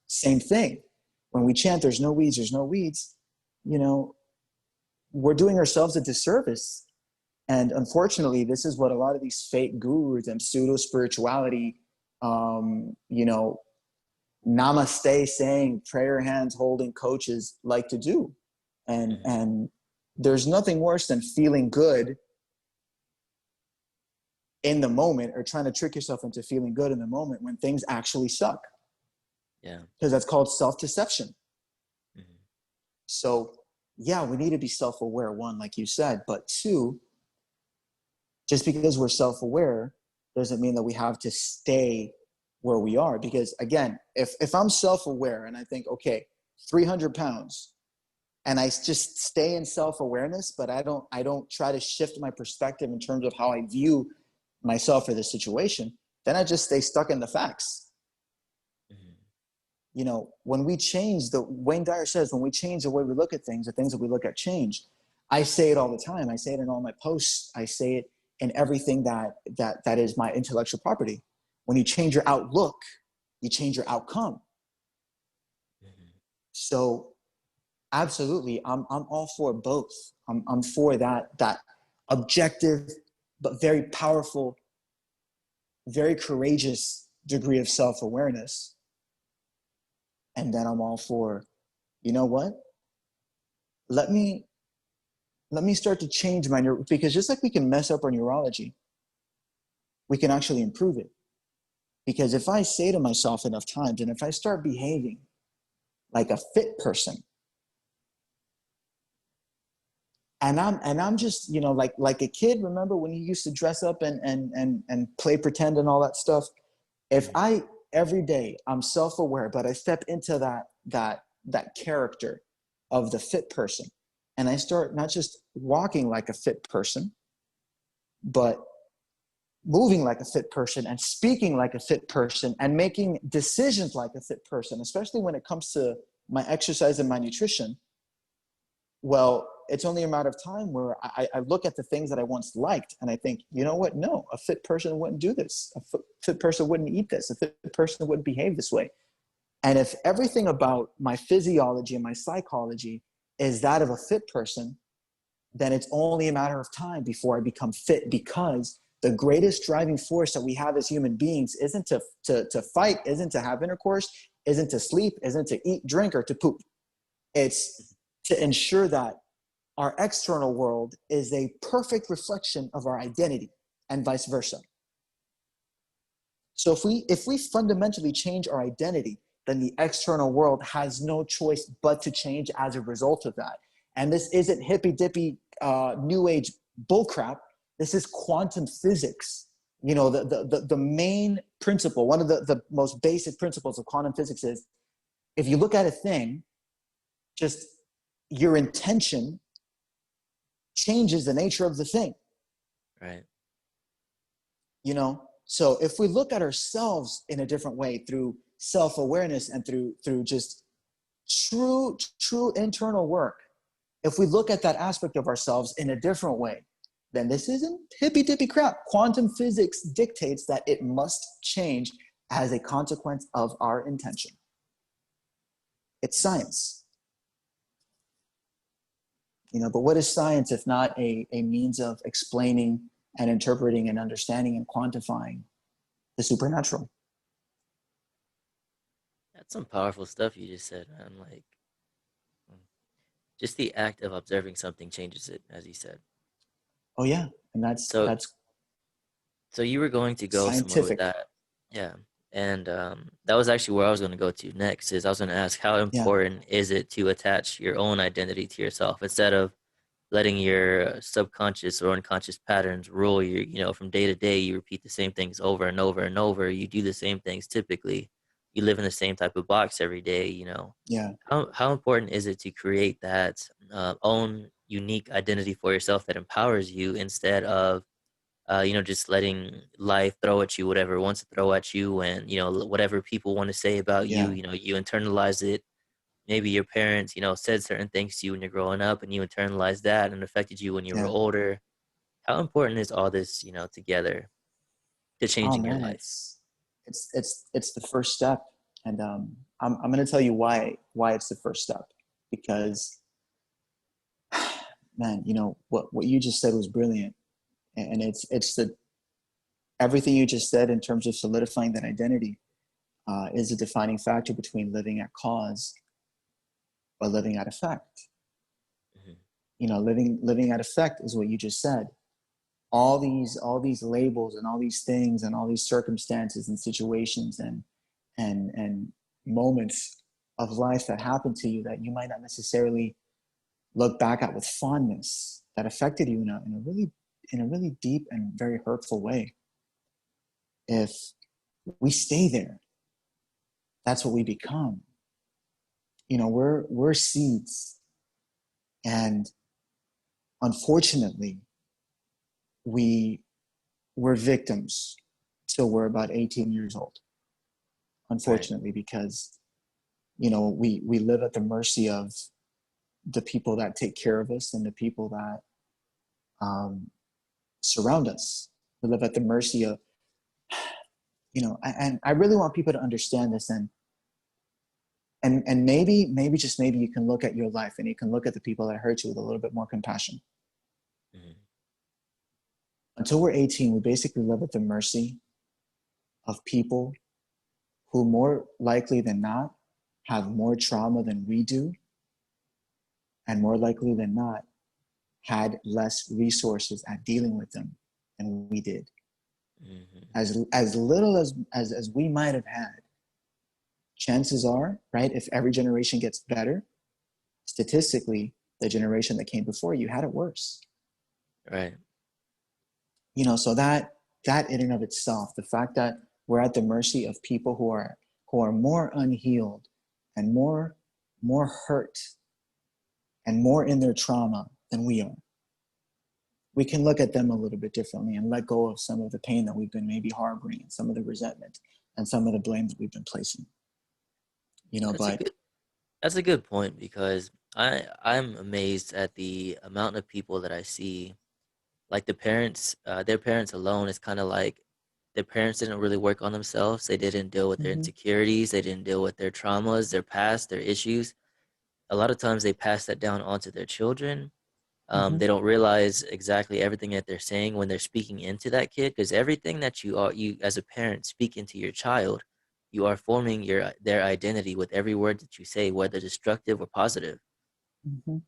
Same thing. When we chant, there's no weeds, there's no weeds, we're doing ourselves a disservice. And unfortunately, this is what a lot of these fake gurus and pseudo spirituality, namaste saying, prayer hands holding coaches like to do. And there's nothing worse than feeling good in the moment, or trying to trick yourself into feeling good in the moment when things actually suck. Yeah. Because that's called self-deception. So yeah, we need to be self-aware, one, like you said, but two, just because we're self-aware doesn't mean that we have to stay where we are. Because again, if I'm self-aware and I think, okay, 300 pounds, and I just stay in self-awareness, but I don't try to shift my perspective in terms of how I view myself or the situation, then I just stay stuck in the facts. When we change, Wayne Dyer says, when we change the way we look at things, the things that we look at change. I say it all the time. I say it in all my posts. I say it in everything that is my intellectual property. When you change your outlook, you change your outcome. Mhm. So absolutely, I'm all for both. I'm for that objective, but very powerful, very courageous degree of self-awareness. And then I'm all for, you know what? Let me start to change my because just like we can mess up our neurology, we can actually improve it. Because if I say to myself enough times, and if I start behaving like a fit person, and I'm just, you know, like a kid, remember when you used to dress up and play pretend and all that stuff? If Mhm. I every day I'm self-aware, but I step into that character of the fit person, and I start not just walking like a fit person, but moving like a fit person and speaking like a fit person and making decisions like a fit person, especially when it comes to my exercise and my nutrition, well, it's only a matter of time where I look at the things that I once liked and I think, you know what? No, a fit person wouldn't do this. A fit person wouldn't eat this. A fit person wouldn't behave this way. And if everything about my physiology and my psychology is that of a fit person, then it's only a matter of time before I become fit, because the greatest driving force that we have as human beings isn't to fight, isn't to have intercourse, isn't to sleep, isn't to eat, drink, or to poop. It's to ensure that our external world is a perfect reflection of our identity and vice versa. So if we fundamentally change our identity, then the external world has no choice but to change as a result of that. And this isn't hippy dippy new age bullcrap. This is quantum physics. You know, the main principle, one of the most basic principles of quantum physics is, if you look at a thing, just your intention changes the nature of the thing. Right. You know, so if we look at ourselves in a different way through self-awareness and through just true internal work, if we look at that aspect of ourselves in a different way, then this isn't hippy dippy crap. Quantum physics dictates that it must change as a consequence of our intention. It's science. You know, but what is science if not a means of explaining and interpreting and understanding and quantifying the supernatural? That's some powerful stuff you just said, man. Like, mm, just the act of observing something changes it, as you said. Oh yeah, and that's So, that's so you were going to go somewhere with scientific. that, yeah. And that was actually where I was going to go to next. Is I was going to ask, how Yeah, important is it to attach your own identity to yourself instead of letting your subconscious or unconscious patterns rule you? You know, from day to day, you repeat the same things over and over and over. You do the same things typically. You live in the same type of box every day. You know, yeah, how important is it to create that own unique identity for yourself that empowers you instead of you know, just letting life throw at you whatever it wants to throw at you, and you know, whatever people want to say about you, yeah. you know, you internalize it. Maybe your parents, you know, said certain things to you when you're growing up, and you internalized that and affected you when you were Yeah. older. How important is all this, you know, together to Oh changing your man, life? it's the first step, and I'm going to tell you why it's the first step, because man, you know what you just said was brilliant, and it's the everything you just said in terms of solidifying that identity is a defining factor between living at cause or living at effect. Hmm. You know, living at effect is what you just said. All these labels and all these things and all these circumstances and situations and moments of life that happen to you that you might not necessarily look back at with fondness, that affected you in a really deep and very hurtful way. If we stay there, that's what we become. You know, we're seeds, and unfortunately we we're victims till we're about 18 years old, Right. unfortunately, because you know we live at the mercy of the people that take care of us and the people that um, surround us. We live at the mercy of, and I really want people to understand this. And maybe just maybe you can look at your life and you can look at the people that hurt you with a little bit more compassion. Mm-hmm. Until we're 18, we basically live at the mercy of people who more likely than not have more trauma than we do, and more likely than not had less resources at dealing with them than we did. Mm-hmm. As little as we might have had, chances are, right, if every generation gets better, statistically, the generation that came before you had it worse. Right. So that in and of itself, the fact that we're at the mercy of people who are more unhealed and more hurt and more in their trauma than we are, we can look at them a little bit differently and let go of some of the pain that we've been maybe harboring, and some of the resentment and some of the blame that we've been placing. That's a But good that's a good point, because I'm amazed at the amount of people that I see, like the parents, their parents alone is kind of like their parents didn't really work on themselves. They didn't deal with their mm-hmm, insecurities. They didn't deal with their traumas, their past, their issues. A lot of times they pass that down onto their children. mm-hmm, They don't realize exactly everything that they're saying when they're speaking into that kid, because everything that you as a parent speak into your child, you are forming their identity with every word that you say, whether destructive or positive. mm-hmm.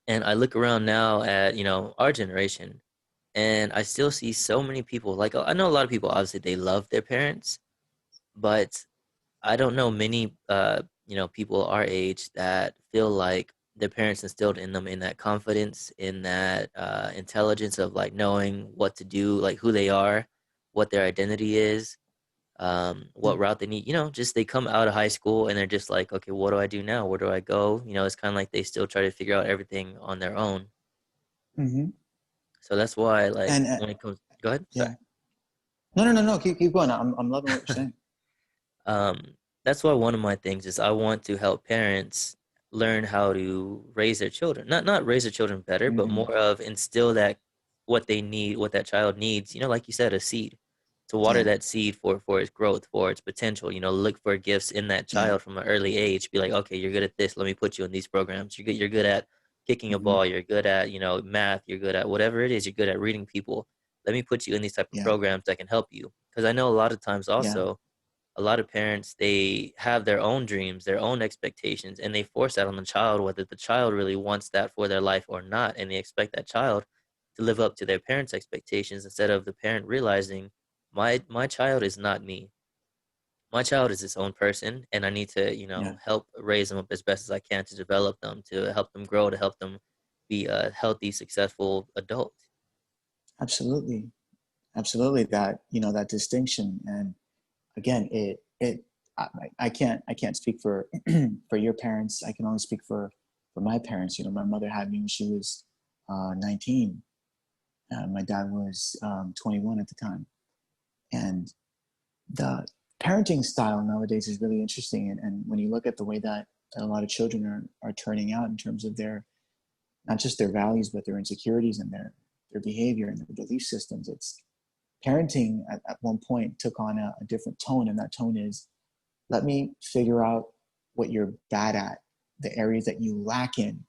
And I look around now at, our generation, and I still see so many people, like I know a lot of people, obviously they love their parents, but I don't know many people our age that feel like their parents instilled in them in that confidence, in that intelligence of like knowing what to do, like who they are, what their identity is, what route they need. Just they come out of high school and they're just like, okay, what do I do now? Where do I go? It's kind of like they still try to figure out everything on their own. Mm-hmm. So that's why, like, And when it comes, go ahead, sorry. yeah, no. Keep going. I'm loving what you're saying. um, that's why one of my things is I want to help parents learn how to raise their children. Not raise their children better, but Mm-hmm. more of instill that what they need, what that child needs. Like you said, a seed to water Yeah, that seed for its growth, for its potential. Look for gifts in that yeah. child from an early age. Be like, okay, you're good at this. Let me put you in these programs. You're good at kicking a Mm-hmm. ball. You're good at math. You're good at whatever it is. You're good at reading people. Let me put you in these type of Yeah, programs that can help you. Because I know a lot of times yeah. also a lot of parents, they have their own dreams, their own expectations, and they force that on the child, whether the child really wants that for their life or not. And they expect that child to live up to their parents' expectations, instead of the parent realizing my child is not me. My child is its own person, and I need to Yeah, help raise them up as best as I can, to develop them, to help them grow, to help them be a healthy, successful adult. absolutely. Absolutely. That distinction. And again, I can't speak for, for your parents. I can only speak for my parents. My mother had me when she was 19. My dad was 21 at the time. And the parenting style nowadays is really interesting. And when you look at the way that a lot of children are turning out in terms of their, not just their values, but their insecurities and their behavior and their belief systems, it's parenting at one point took on a different tone. And that tone is, let me figure out what you're bad at, the areas that you lack in,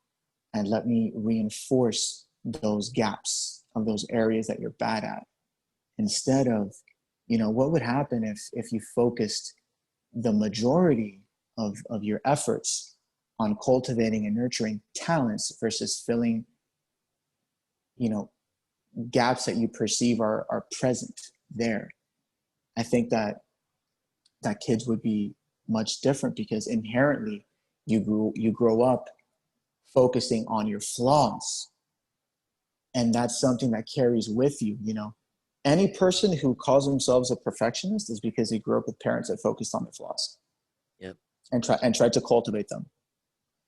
and let me reinforce those gaps of those areas that you're bad at. Instead of, what would happen if you focused the majority of your efforts on cultivating and nurturing talents versus filling, you know, gaps that you perceive are present there. I think that kids would be much different, because inherently you grow up focusing on your flaws, and that's something that carries with you. Any person who calls themselves a perfectionist is because they grew up with parents that focused on their flaws Yep. and tried to cultivate them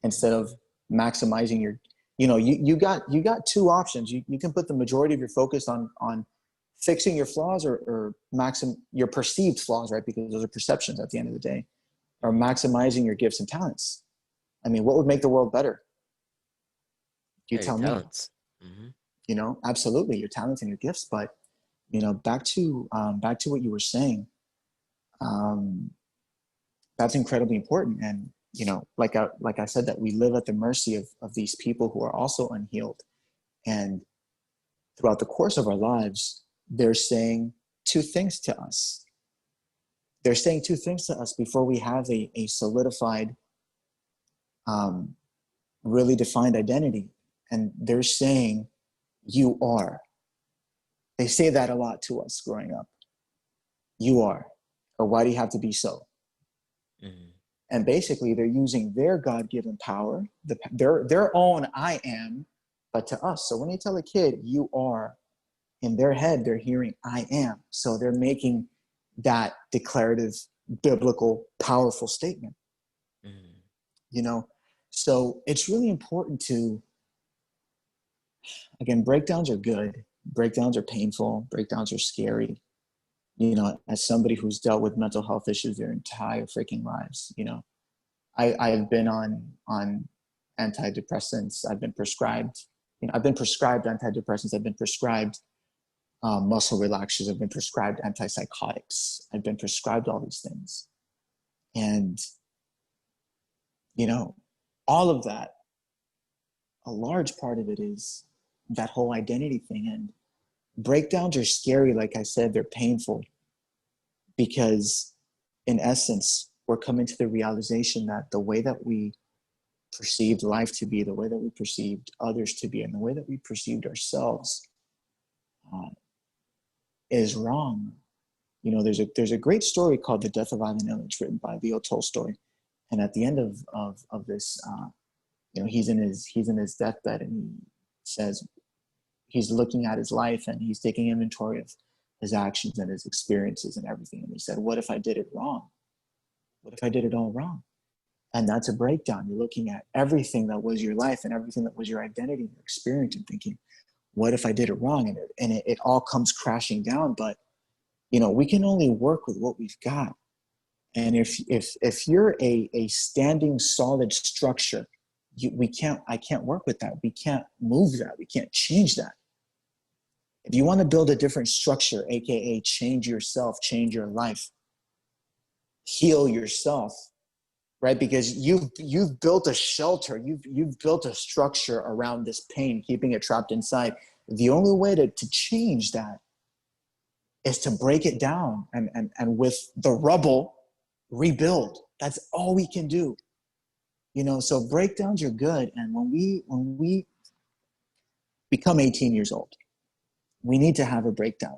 instead of maximizing you got two options. You can put the majority of your focus on fixing your flaws, or your perceived flaws, right? Because those are perceptions at the end of the day, or Mm-hmm. maximizing your gifts and talents. I mean, what would make the world better? You Yeah, your tell me. talents. Mm-hmm. Absolutely, your talents and your gifts. But back to what you were saying. That's incredibly important. And, you know, like I said, that we live at the mercy of these people who are also unhealed. And throughout the course of our lives, they're saying two things to us. They're saying two things to us before we have a solidified, really defined identity. And they're saying, you are. They say that a lot to us growing up. You are. Or why do you have to be so? Mm-hmm. And basically, they're using their God-given power, their own I am, but to us. So when you tell a kid, you are, in their head, they're hearing I am. So they're making that declarative, biblical, powerful statement. Mm-hmm. You know, so it's really important to, again, breakdowns are good. Breakdowns are painful. Breakdowns are scary. You know, as somebody who's dealt with mental health issues their entire freaking lives, you know, I've been on antidepressants. I've been prescribed, you know, I've been prescribed antidepressants. I've been prescribed muscle relaxers. I've been prescribed antipsychotics. I've been prescribed all these things. And, you know, all of that, a large part of it is that whole identity thing. And breakdowns are scary. Like I said, they're painful because in essence, we're coming to the realization that the way that we perceived life to be, the way that we perceived others to be, and the way that we perceived ourselves is wrong. You know, there's a great story called The Death of Ivan Illich, written by Leo Tolstoy. And at the end of this, you know, he's in his deathbed, and he says, he's looking at his life and he's taking inventory of his actions and his experiences and everything. And he said, what if I did it wrong? What if I did it all wrong? And that's a breakdown. You're looking at everything that was your life and everything that was your identity and your experience and thinking, what if I did it wrong? And it all comes crashing down. But, you know, we can only work with what we've got. And if you're a standing solid structure, I can't work with that. We can't move that. We can't change that. If you want to build a different structure, AKA change yourself, change your life, heal yourself, right? Because you've built a shelter, you've built a structure around this pain, keeping it trapped inside. The only way to change that is to break it down and with the rubble, rebuild. That's all we can do. You know, so breakdowns are good. And when we become 18 years old, we need to have a breakdown.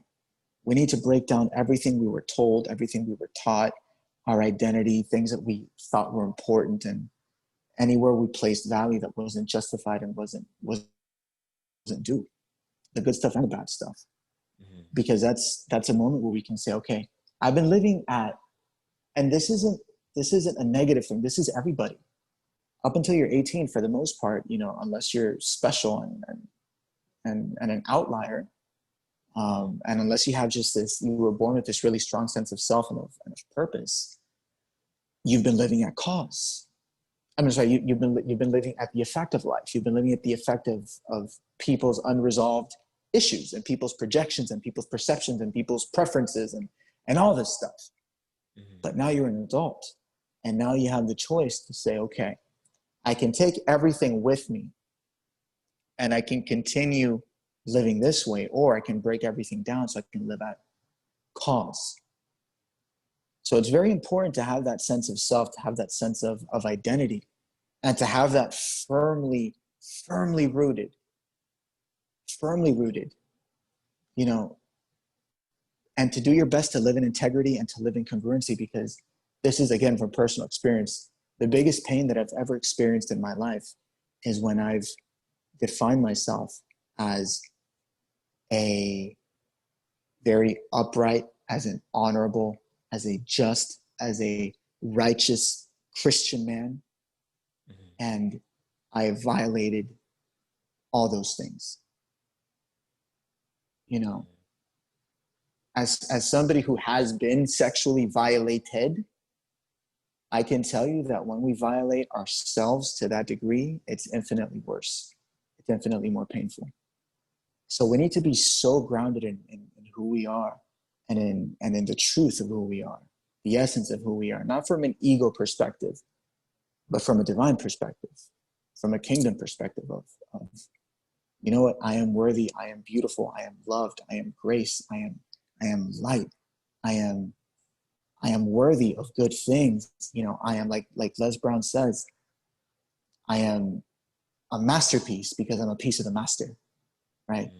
We need to break down everything we were told, everything we were taught, our identity, things that we thought were important, and anywhere we placed value that wasn't justified and wasn't due. The good stuff and the bad stuff. Mm-hmm. Because that's a moment where we can say, okay, I've been living at, and this isn't a negative thing. This is everybody. Up until you're 18, for the most part, you know, unless you're special and an outlier, and unless you have just this, you were born with this really strong sense of self and of purpose, you've been living at cause. I'm sorry, you've been living at the effect of life. You've been living at the effect of people's unresolved issues and people's projections and people's perceptions and people's preferences and all this stuff. Mm-hmm. But now you're an adult, and now you have the choice to say, okay, I can take everything with me and I can continue living this way, or I can break everything down so I can live at cause. So it's very important to have that sense of self, to have that sense of identity, and to have that firmly rooted, you know, and to do your best to live in integrity and to live in congruency, because this is, again, from personal experience, the biggest pain that I've ever experienced in my life is when I've defined myself as a very upright, as an honorable, as a just, as a righteous Christian man. Mm-hmm. And I have violated all those things. You know, as somebody who has been sexually violated, I can tell you that when we violate ourselves to that degree, it's infinitely worse. It's infinitely more painful. So we need to be so grounded in who we are and in the truth of who we are, the essence of who we are, not from an ego perspective, but from a divine perspective, from a kingdom perspective of you know what, I am worthy, I am beautiful, I am loved, I am grace, I am light, I am worthy of good things. You know, I am like Les Brown says, I am a masterpiece because I'm a piece of the master, right?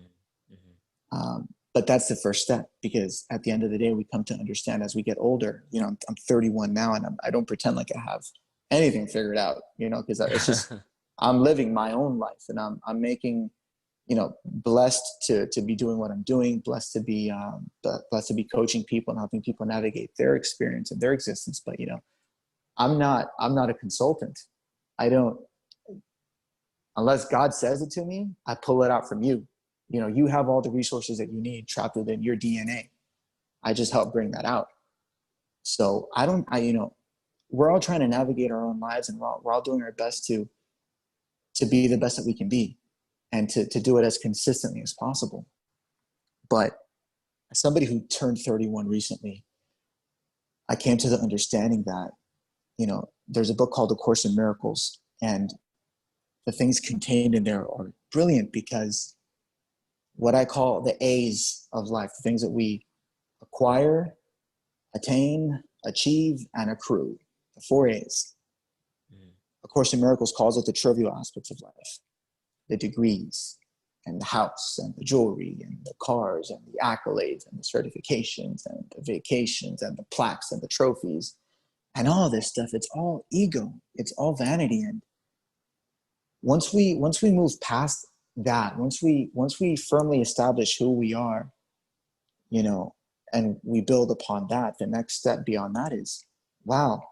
But that's the first step, because at the end of the day, we come to understand as we get older. You know, I'm 31 now, and I don't pretend like I have anything figured out. You know, because it's just I'm living my own life, and I'm making, you know, blessed to be doing what I'm doing, blessed to be coaching people and helping people navigate their experience and their existence. But you know, I'm not a consultant. I don't, unless God says it to me, I pull it out from you. You know, you have all the resources that you need trapped within your DNA. I just help bring that out. So you know, we're all trying to navigate our own lives, and we're all doing our best to be the best that we can be, and to do it as consistently as possible. But as somebody who turned 31 recently, I came to the understanding that, you know, there's a book called A Course in Miracles, and the things contained in there are brilliant, because what I call the A's of life, the things that we acquire, attain, achieve, and accrue, the 4 A's. A Course in Miracles calls it the trivial aspects of life, the degrees and the house and the jewelry and the cars and the accolades and the certifications and the vacations and the plaques and the trophies and all this stuff. It's all ego. It's all vanity. And once we move past that, once we firmly establish who we are, you know, and we build upon that, the next step beyond that is, wow,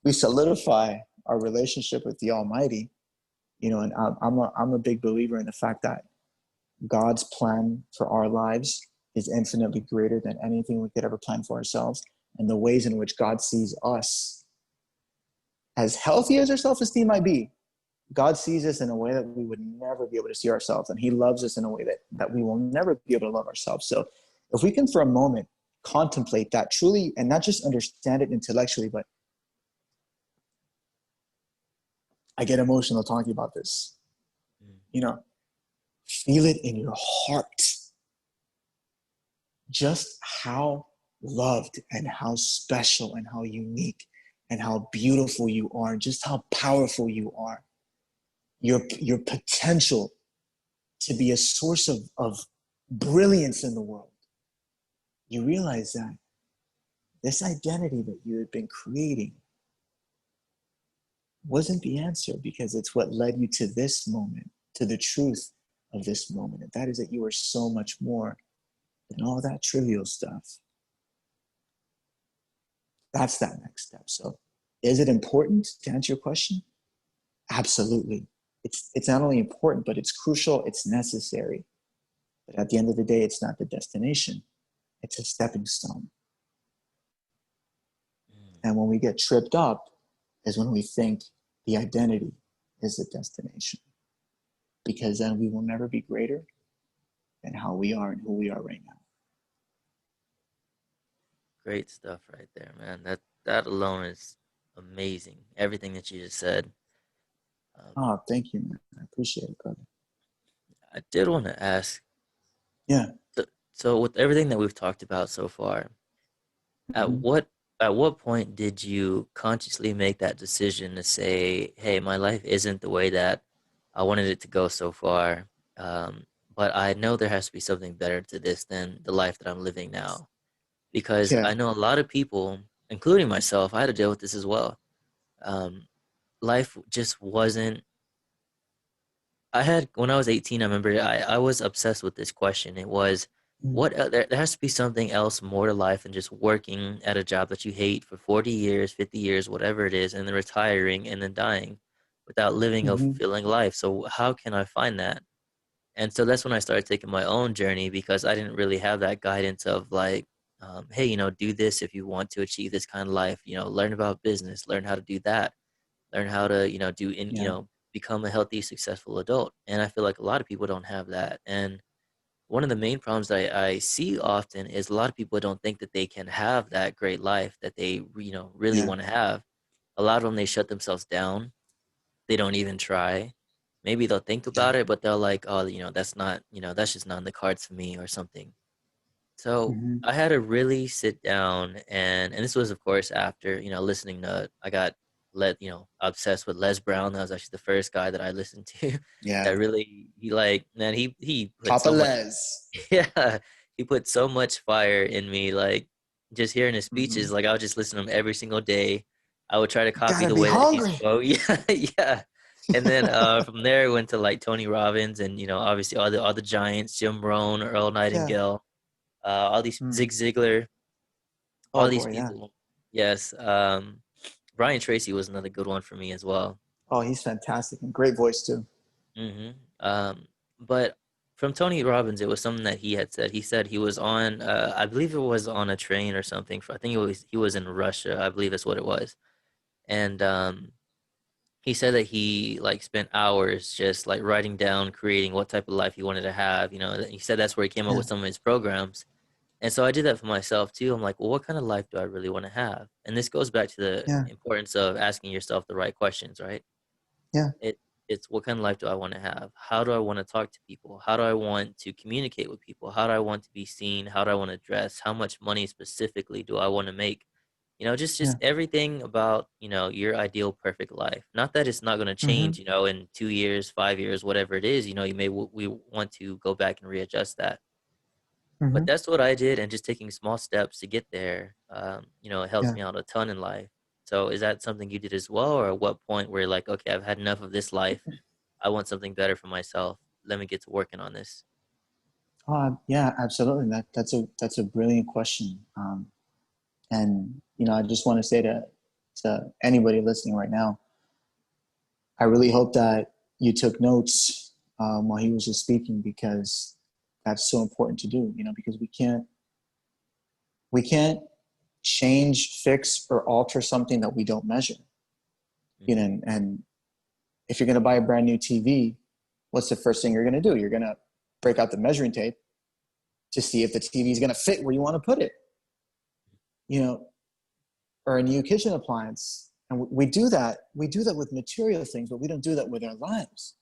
we solidify our relationship with the Almighty, you know. And I'm a big believer in the fact that God's plan for our lives is infinitely greater than anything we could ever plan for ourselves. And the ways in which God sees us, as healthy as our self-esteem might be, God sees us in a way that we would never be able to see ourselves. And he loves us in a way that we will never be able to love ourselves. So if we can for a moment contemplate that truly, and not just understand it intellectually, but I get emotional talking about this, you know, feel it in your heart, just how loved and how special and how unique and how beautiful you are, and just how powerful you are. Your potential to be a source of brilliance in the world. You realize that this identity that you had been creating wasn't the answer, because it's what led you to this moment, to the truth of this moment. And that is that you are so much more than all that trivial stuff. That's that next step. So is it important, to answer your question? Absolutely. It's not only important, but it's crucial, it's necessary. But at the end of the day, it's not the destination. It's a stepping stone. And when we get tripped up is when we think the identity is the destination. Because then we will never be greater than how we are and who we are right now. Great stuff right there, man. That alone is amazing. Everything that you just said. Oh, thank you, man. I appreciate it, brother. I did want to ask. Yeah. So with everything that we've talked about so far, at Mhm. what point did you consciously make that decision to say, "Hey, my life isn't the way that I wanted it to go so far, but I know there has to be something better to this than the life that I'm living now." Because Yeah. I know a lot of people, including myself, I had to deal with this as well. Um, Life just wasn't. When I was 18, I remember I was obsessed with this question. It was, Mhm. there has to be something else more to life than just working at a job that you hate for 40 years, 50 years, whatever it is, and then retiring and then dying without living a Mhm. fulfilling life. So how can I find that? And so that's when I started taking my own journey, because I didn't really have that guidance of like, hey, do this if you want to achieve this kind of life, learn about business, learn how to do that, learn how to, Yeah. become a healthy, successful adult. And I feel like a lot of people don't have that. And one of the main problems that I see often is a lot of people don't think that they can have that great life that they, really Yeah. want to have. A lot of them, they shut themselves down. They don't even try. Maybe they'll think Yeah. about it, but they're like, oh, that's not, that's just not in the cards for me or something. So Mm-hmm. I had to really sit down, and this was of course after, listening to, I got obsessed with Les Brown. That was actually the first guy that I listened to Yeah. that really, he like, man, he put Papa so much, Les. yeah, he put so much fire in me. Like, just hearing his Mm-hmm. speeches, like I would just listen to him every single day. I would try to copy Gotta the be way that he hungry. spoke. Yeah, yeah. And then from there I went to like Tony Robbins, and obviously all the giants, Jim Rohn, Earl Yeah. Nightingale, all these Mm. Zig Ziglar, Oh all these boy, yeah. people. Yes. Brian Tracy was another good one for me as well. Oh, he's fantastic and great voice too. hmm but from Tony Robbins, it was something that he had said. He said he was on, I believe it was on a train or something. I think he was in Russia. I believe that's what it was. And he said that he like spent hours just like writing down, creating what type of life he wanted to have. He said that's where he came up Yeah. with some of his programs. And so I did that for myself too. I'm like, well, what kind of life do I really want to have? And this goes back to the Yeah. importance of asking yourself the right questions, right? Yeah. It's what kind of life do I want to have? How do I want to talk to people? How do I want to communicate with people? How do I want to be seen? How do I want to dress? How much money specifically do I want to make? Just Yeah. everything about, your ideal perfect life. Not that it's not going to Mm-hmm. change, in 2 years, 5 years, whatever it is, we want to go back and readjust that. Mm-hmm. But that's what I did, and just taking small steps to get there, it helps Yeah. me out a ton in life. So is that something you did as well, or at what point where you're like, okay, I've had enough of this life. I want something better for myself. Let me get to working on this. Yeah, absolutely. That's a brilliant question. And I just want to say to anybody listening right now, I really hope that you took notes while he was just speaking, because that's so important to do. Because we can't change, fix, or alter something that we don't measure. Mhm. And if you're going to buy a brand new TV, what's the first thing you're going to do? You're going to break out the measuring tape to see if the TV is going to fit where you want to put it. Or a new kitchen appliance. And we do that. We do that with material things, but we don't do that with our lives.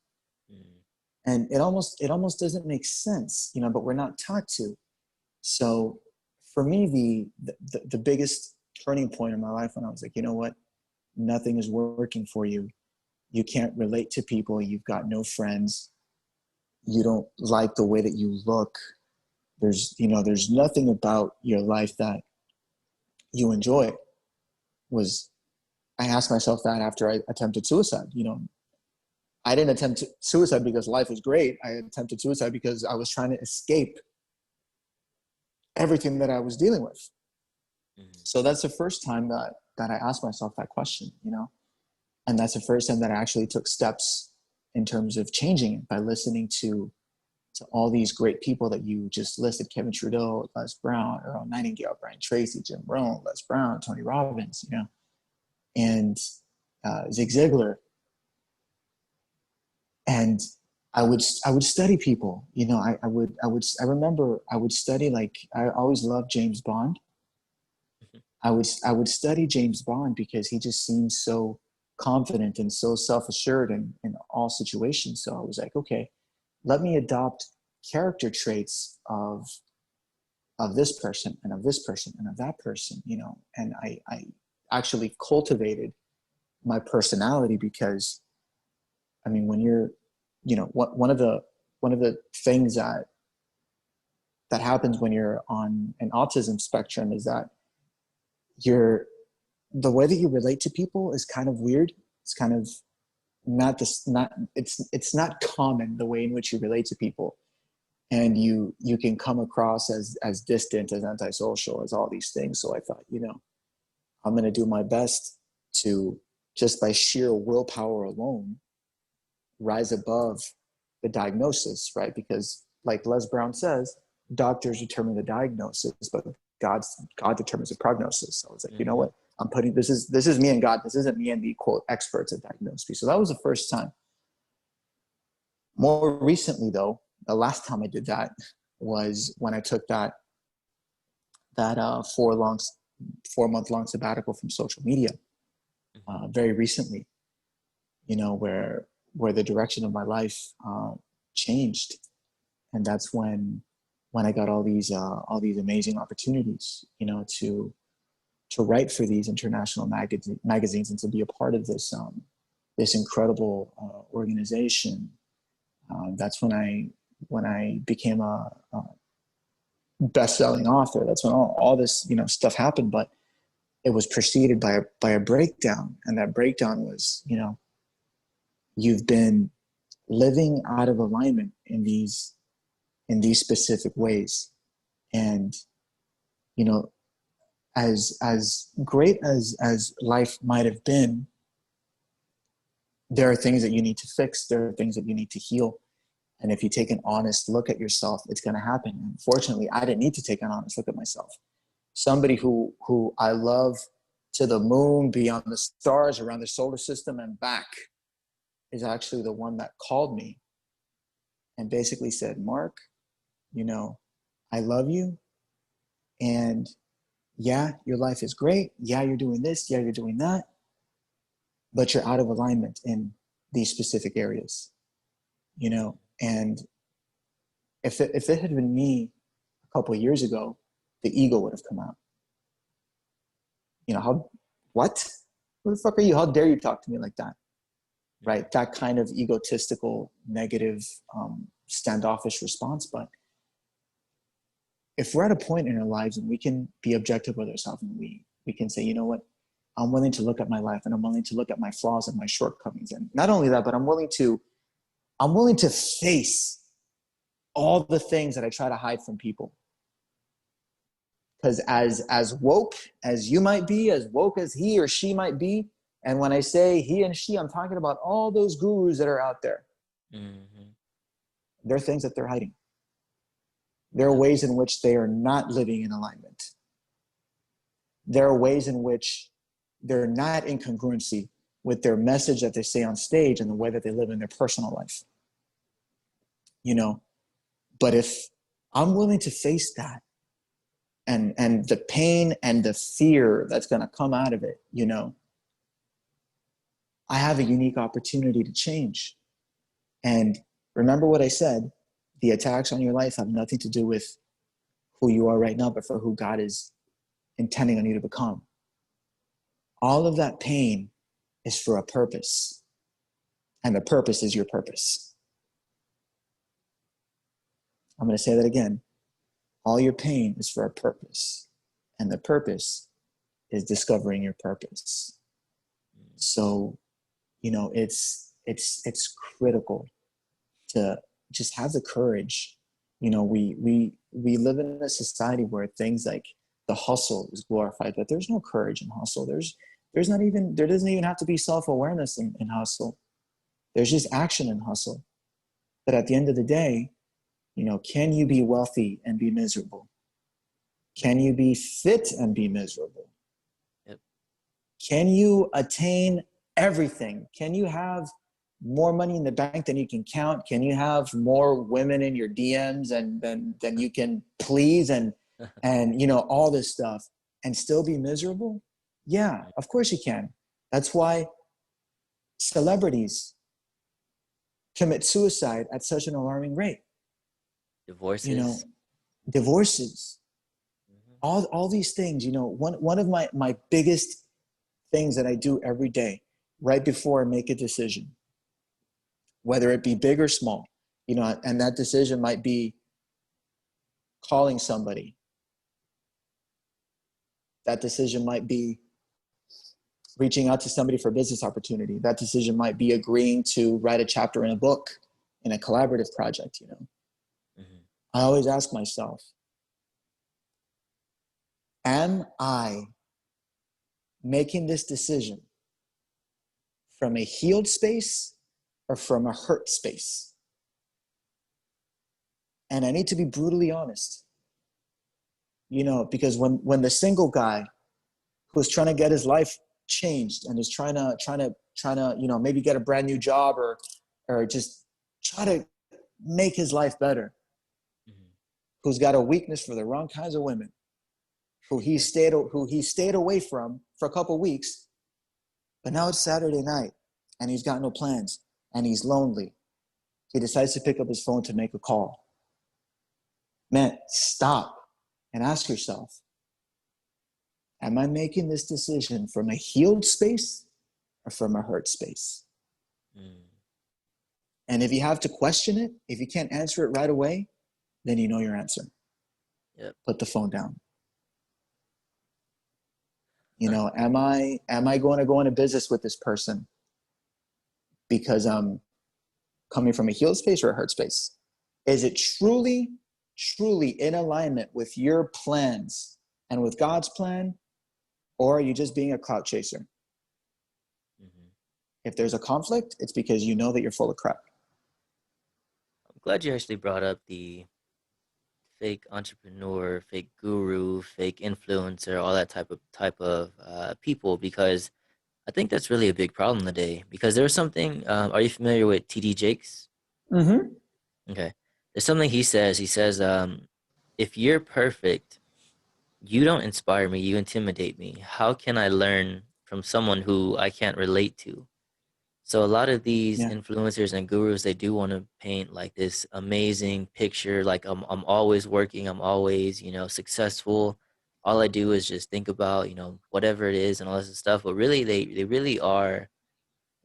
Mhm. And it almost doesn't make sense, but we're not taught to. So for me, the biggest turning point in my life, when I was like, you know what, nothing is working for you. You can't relate to people. You've got no friends. You don't like the way that you look. There's nothing about your life that you enjoy. Was I asked myself that after I attempted suicide. I didn't attempt suicide because life was great. I attempted suicide because I was trying to escape everything that I was dealing with. Mhm. So that's the first time that I asked myself that question, and that's the first time that I actually took steps in terms of changing it, by listening to all these great people that you just listed: Kevin Trudeau, Les Brown, Earl Nightingale, Brian Tracy, Jim Rohn, Les Brown, Tony Robbins, and Zig Ziglar. And I would study people. I remember I would study, like, I always loved James Bond. Mhm. I would study James Bond because he just seemed so confident and so self-assured in all situations. So I was like, okay, let me adopt character traits of this person and of this person and of that person, and I actually cultivated my personality. Because I mean, when you're, one of the things that happens when you're on an autism spectrum is that you're the way that you relate to people is kind of weird. It's kind of it's not common, the way in which you relate to people. And you can come across as distant, as antisocial, as all these things. So I thought, I'm going to do my best to, just by sheer willpower alone, rise above the diagnosis, right? Because, like Les Brown says, doctors determine the diagnosis, but God determines the prognosis. So I was like, you know Mhm. what? I'm putting this is me and God. This isn't me and the quote experts at diagnosis. So that was the first time. More recently, though, the last time I did that was when I took that 4-month long sabbatical from social media, very recently, you know, where the direction of my life changed. And that's when I got all these amazing opportunities, you know, to write for these international magazines and to be a part of this incredible organization. That's when I became a best-selling author. That's when all this, you know, stuff happened. But it was preceded by a breakdown, and that breakdown was, you know, you've been living out of alignment in these specific ways. And, you know, as great as life might have been, there are things that you need to fix. There are things that you need to heal. And if you take an honest look at yourself, it's going to happen. Unfortunately, I didn't need to take an honest look at myself. Somebody who I love to the moon, beyond the stars, around the solar system and back, is actually the one that called me and basically said, Mark, you know, I love you. And yeah, your life is great. Yeah, you're doing this. Yeah, you're doing that. But you're out of alignment in these specific areas, you know. And if it had been me a couple of years ago, the ego would have come out. You know, what? Who the fuck are you? How dare you talk to me like that? Right? That kind of egotistical, negative, standoffish response. But if we're at a point in our lives and we can be objective with ourselves, and we can say, you know what, I'm willing to look at my life, and I'm willing to look at my flaws and my shortcomings. And not only that, but I'm willing to face all the things that I try to hide from people. Because as woke as you might be, as woke as he or she might be, and when I say he and she, I'm talking about all those gurus that are out there. Mm-hmm. There are things that they're hiding. There are ways in which they are not living in alignment. There are ways in which they're not in congruency with their message that they say on stage and the way that they live in their personal life. You know, but if I'm willing to face that and the pain and the fear that's going to come out of it, you know, I have a unique opportunity to change. And remember what I said, the attacks on your life have nothing to do with who you are right now, but for who God is intending on you to become. All of that pain is for a purpose, and the purpose is your purpose. I'm going to say that again. All your pain is for a purpose, and the purpose is discovering your purpose. So, you know, it's critical to just have the courage. You know, we live in a society where things like the hustle is glorified, but there's no courage in hustle. There doesn't even have to be self-awareness in hustle. There's just action in hustle. But at the end of the day, you know, can you be wealthy and be miserable? Can you be fit and be miserable? Yep. Can you attain everything? Can you have more money in the bank than you can count? Can you have more women in your DMs and than you can please and you know, all this stuff, and still be miserable? Yeah, of course you can. That's why celebrities commit suicide at such an alarming rate. Divorces. You know, divorces. Mm-hmm. All these things, you know, one of my biggest things that I do every day, right before I make a decision, whether it be big or small, you know, and that decision might be calling somebody. That decision might be reaching out to somebody for a business opportunity. That decision might be agreeing to write a chapter in a book, in a collaborative project, you know. Mm-hmm. I always ask myself, am I making this decision from a healed space or from a hurt space? And I need to be brutally honest, you know, because when the single guy who's trying to get his life changed and is trying to, you know, maybe get a brand new job or just try to make his life better, mm-hmm. who's got a weakness for the wrong kinds of women, who he stayed away from for a couple weeks, but now it's Saturday night and he's got no plans and he's lonely. He decides to pick up his phone to make a call. Man, stop and ask yourself, am I making this decision from a healed space or from a hurt space? Mm. And if you have to question it, if you can't answer it right away, then you know your answer. Yep. Put the phone down. You know, am I going to go into business with this person because I'm coming from a healed space or a hurt space? Is it truly in alignment with your plans and with God's plan, or are you just being a clout chaser? Mm-hmm. If there's a conflict, it's because you know that you're full of crap. I'm glad you actually brought up the fake entrepreneur, fake guru, fake influencer, all that type of people, because I think that's really a big problem today. Because there's something. Are you familiar with TD Jakes? Mm-hmm. Okay. There's something he says. He says, if you're perfect, you don't inspire me. You intimidate me. How can I learn from someone who I can't relate to? So a lot of these influencers and gurus, they do want to paint like this amazing picture. Like I'm always working. I'm always, successful. All I do is just think about, whatever it is and all this stuff. But really, they really are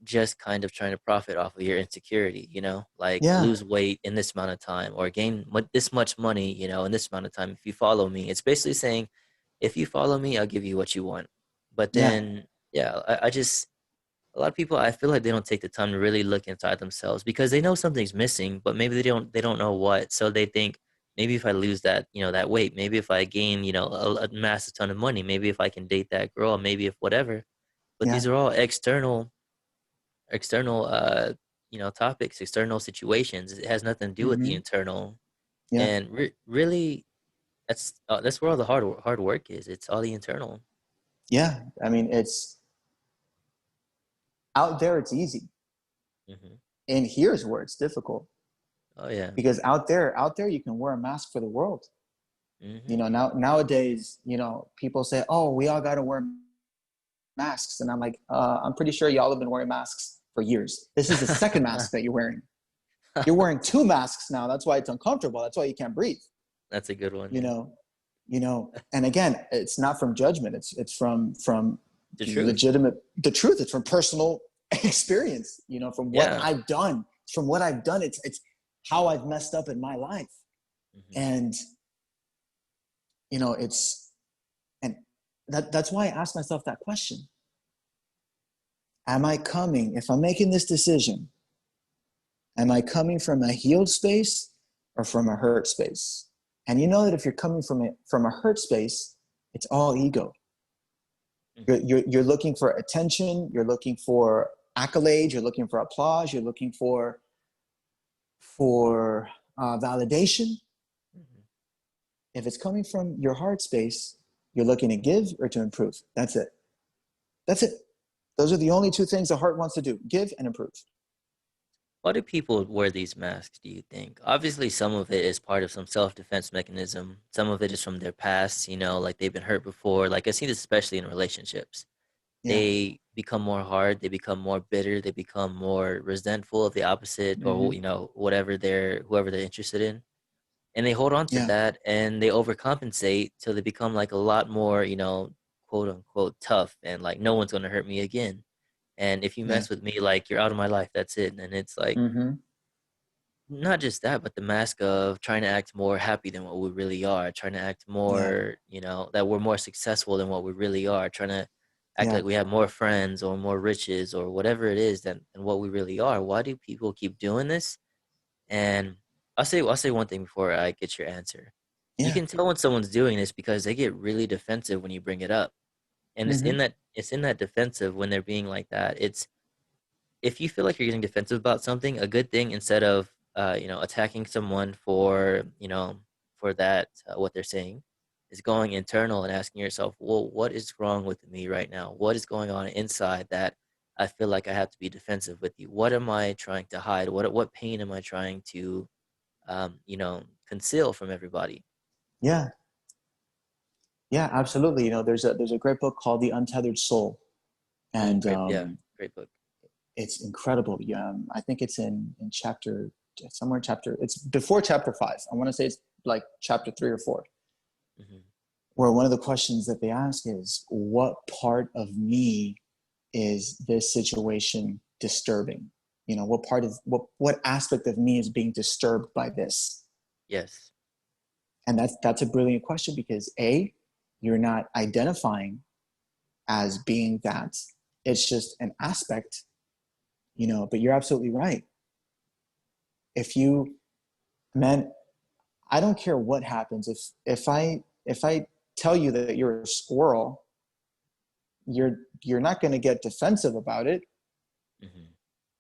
just kind of trying to profit off of your insecurity, like lose weight in this amount of time or gain this much money, in this amount of time. If you follow me, it's basically saying, if you follow me, I'll give you what you want. But then, I just, a lot of people, I feel like they don't take the time to really look inside themselves because they know something's missing, but maybe they don't know what. So they think, maybe if I lose that, that weight, maybe if I gain, a massive ton of money, maybe if I can date that girl, maybe if whatever. But these are all external topics, external situations. It has nothing to do with the internal. And really, that's where all the hard work is. It's all the internal. I mean, it's out there, it's easy. And here's where it's difficult. Oh yeah. Because out there you can wear a mask for the world. Nowadays, people say, oh, we all got to wear masks. And I'm like, I'm pretty sure y'all have been wearing masks for years. This is the second mask that you're wearing. You're wearing two masks now. That's why it's uncomfortable. That's why you can't breathe. That's a good one. And again, it's not from judgment. It's from the truth. The truth. It's from personal experience, from what I've done. It's from what I've done. It's how I've messed up in my life. And, that's why I ask myself that question. If I'm making this decision, am I coming from a healed space or from a hurt space? And you know that if you're coming from a hurt space, it's all ego. You're looking for attention. You're looking for accolades. You're looking for applause. You're looking for validation. If it's coming from your heart space, you're looking to give or to improve. That's it. Those are the only two things the heart wants to do: give and improve. Why do people wear these masks, do you think? Obviously, some of it is part of some self-defense mechanism. Some of it is from their past, like they've been hurt before. Like I see this especially in relationships. They become more hard. They become more bitter. They become more resentful of the opposite or, whoever they're interested in. And they hold on to that and they overcompensate till they become like a lot more, quote unquote tough and like no one's going to hurt me again. And if you mess with me, like you're out of my life, that's it. And it's like, not just that, but the mask of trying to act more happy than what we really are, trying to act more, that we're more successful than what we really are, trying to act like we have more friends or more riches or whatever it is than what we really are. Why do people keep doing this? And I'll say one thing before I get your answer. You can tell when someone's doing this because they get really defensive when you bring it up. And it's in that defensive when they're being like that. It's if you feel like you're getting defensive about something, a good thing instead of attacking someone for for that what they're saying is going internal and asking yourself, well, what is wrong with me right now? What is going on inside that I feel like I have to be defensive with you? What am I trying to hide? What pain am I trying to conceal from everybody? Yeah. Yeah, absolutely. You know, there's a great book called The Untethered Soul, and Great, yeah, great book. it's incredible. Yeah, I think it's in chapter somewhere chapter. It's before chapter 5. I want to say it's like chapter 3 or 4, Hmm. where one of the questions that they ask is, "What part of me is this situation disturbing? You know, what part of what aspect of me is being disturbed by this?" Yes. And that's a brilliant question, because A, you're not identifying as being that. It's just an aspect, you know, but you're absolutely right. If you, man, I don't care what happens. If I tell you that you're a squirrel, you're not going to get defensive about it Hmm.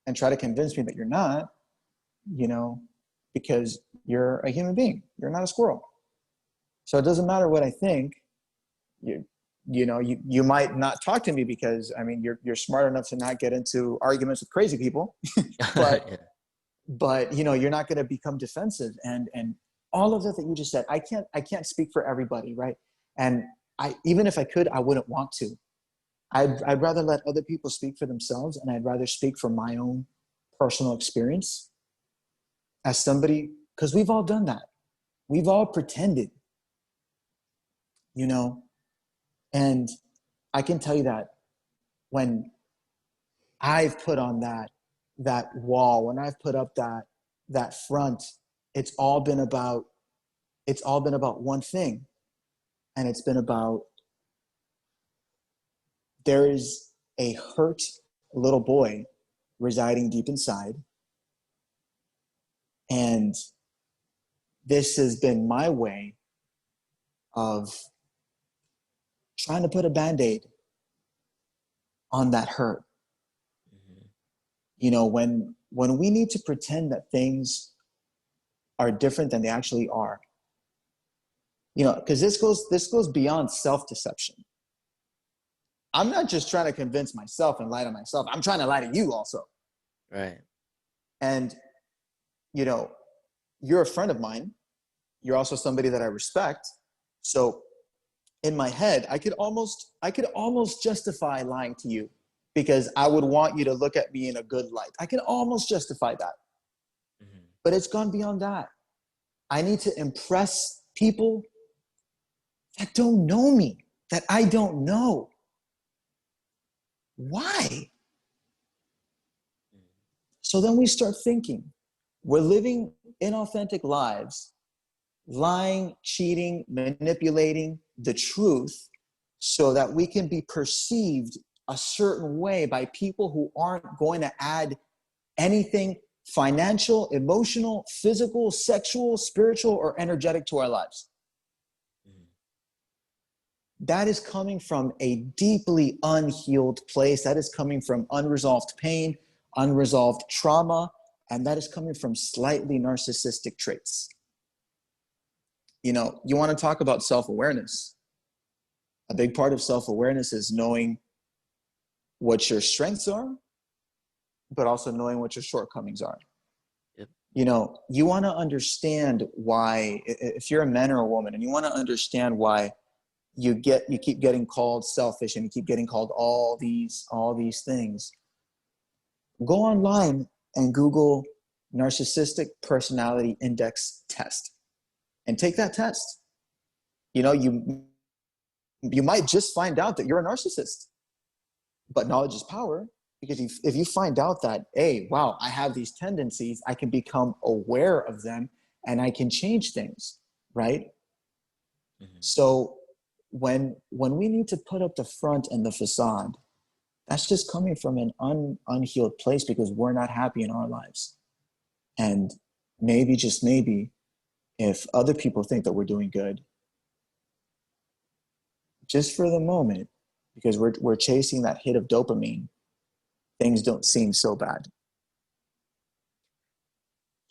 and try to convince me that you're not, you know, because you're a human being. You're not a squirrel. So it doesn't matter what I think. You, you might not talk to me because, I mean, you're smart enough to not get into arguments with crazy people, but Yeah. you know, you're not going to become defensive, and all of that you just said. I can't speak for everybody, right? And I, even if I could, I wouldn't want to. I'd rather let other people speak for themselves, and I'd rather speak from my own personal experience as somebody, because we've all done that. We've all pretended, you know. And I can tell you that when I've put on that wall, when I've put up that front, it's all been about one thing. And it's been about, there is a hurt little boy residing deep inside, and this has been my way of trying to put a band-aid on that hurt. Hmm. You know, when we need to pretend that things are different than they actually are, you know, because this goes beyond self-deception. I'm not just trying to convince myself and lie to myself. I'm trying to lie to you also. Right. And, you know, you're a friend of mine. You're also somebody that I respect. So in my head, I could almost justify lying to you, because I would want you to look at me in a good light. I can almost justify that. Hmm. But it's gone beyond that. I need to impress people that don't know me, that I don't know. Why? So then we start thinking, we're living inauthentic lives, lying, cheating, manipulating the truth so that we can be perceived a certain way by people who aren't going to add anything financial, emotional, physical, sexual, spiritual, or energetic to our lives. Hmm. That is coming from a deeply unhealed place. That is coming from unresolved pain, unresolved trauma, and that is coming from slightly narcissistic traits. You know, you want to talk about self-awareness. A big part of self-awareness is knowing what your strengths are, but also knowing what your shortcomings are. Yep. You know, you want to understand why, if you're a man or a woman, and you want to understand why you keep getting called selfish, and you keep getting called all these things. Go online and Google narcissistic personality index test and take that test. You know, you might just find out that you're a narcissist. But knowledge is power, because if you find out that, hey, wow, I have these tendencies, I can become aware of them and I can change things, right? Hmm. So when we need to put up the front and the facade, that's just coming from an unhealed place, because we're not happy in our lives. And maybe, just maybe, if other people think that we're doing good, just for the moment, because we're chasing that hit of dopamine, things don't seem so bad.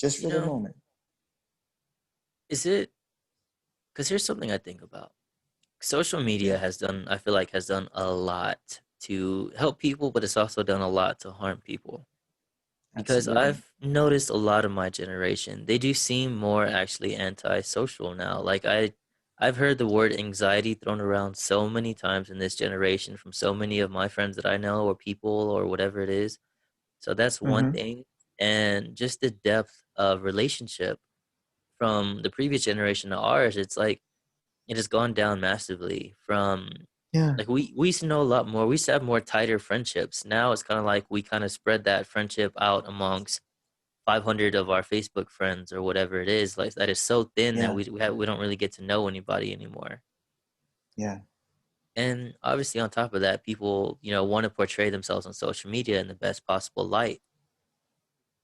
Just You for the know, moment. is it, because here's something I think about. Social media Yeah, has done, I feel like, has done a lot to help people, but it's also done a lot to harm people. Because absolutely. I've noticed a lot of my generation, they do seem more actually antisocial now. Like I've heard the word anxiety thrown around so many times in this generation from so many of my friends that I know, or people, or whatever it is. So that's one Mm-hmm. thing. And just the depth of relationship from the previous generation to ours, it's like it has gone down massively from Yeah. like we used to know a lot more. We used to have more tighter friendships. Now it's kind of like we kind of spread that friendship out amongst 500 of our Facebook friends or whatever it is. Like that is so thin that Yeah. we don't really get to know anybody anymore. Yeah. And obviously on top of that, people, want to portray themselves on social media in the best possible light.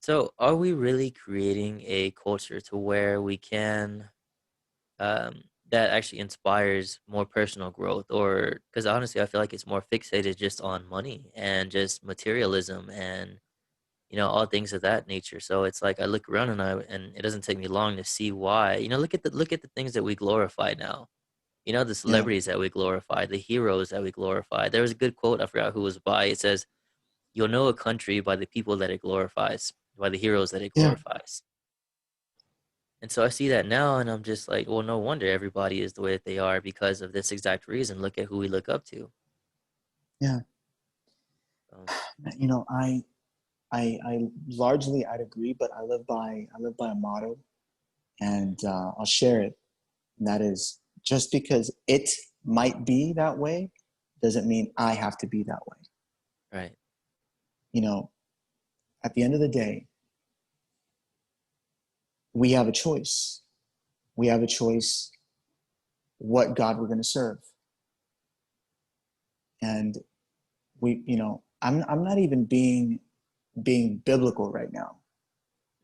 So are we really creating a culture to where we can that actually inspires more personal growth? Or because honestly I feel like it's more fixated just on money and just materialism and all things of that nature. So it's like I look around and it doesn't take me long to see why. Look at the things that we glorify now. The Yeah. celebrities that we glorify, the heroes that we glorify. There was a good quote, I forgot who was by. It says, "You'll know a country by the people that it glorifies, by the heroes that it Yeah. glorifies." And so I see that now, and I'm just like, well, no wonder everybody is the way that they are because of this exact reason. Look at who we look up to. Yeah. So, You know, I largely I'd agree, but I live by a motto, and I'll share it. And that is, just because it might be that way doesn't mean I have to be that way. right. You know, at the end of the day, we have a choice. We have a choice what God we're going to serve. And I'm not even being biblical right now.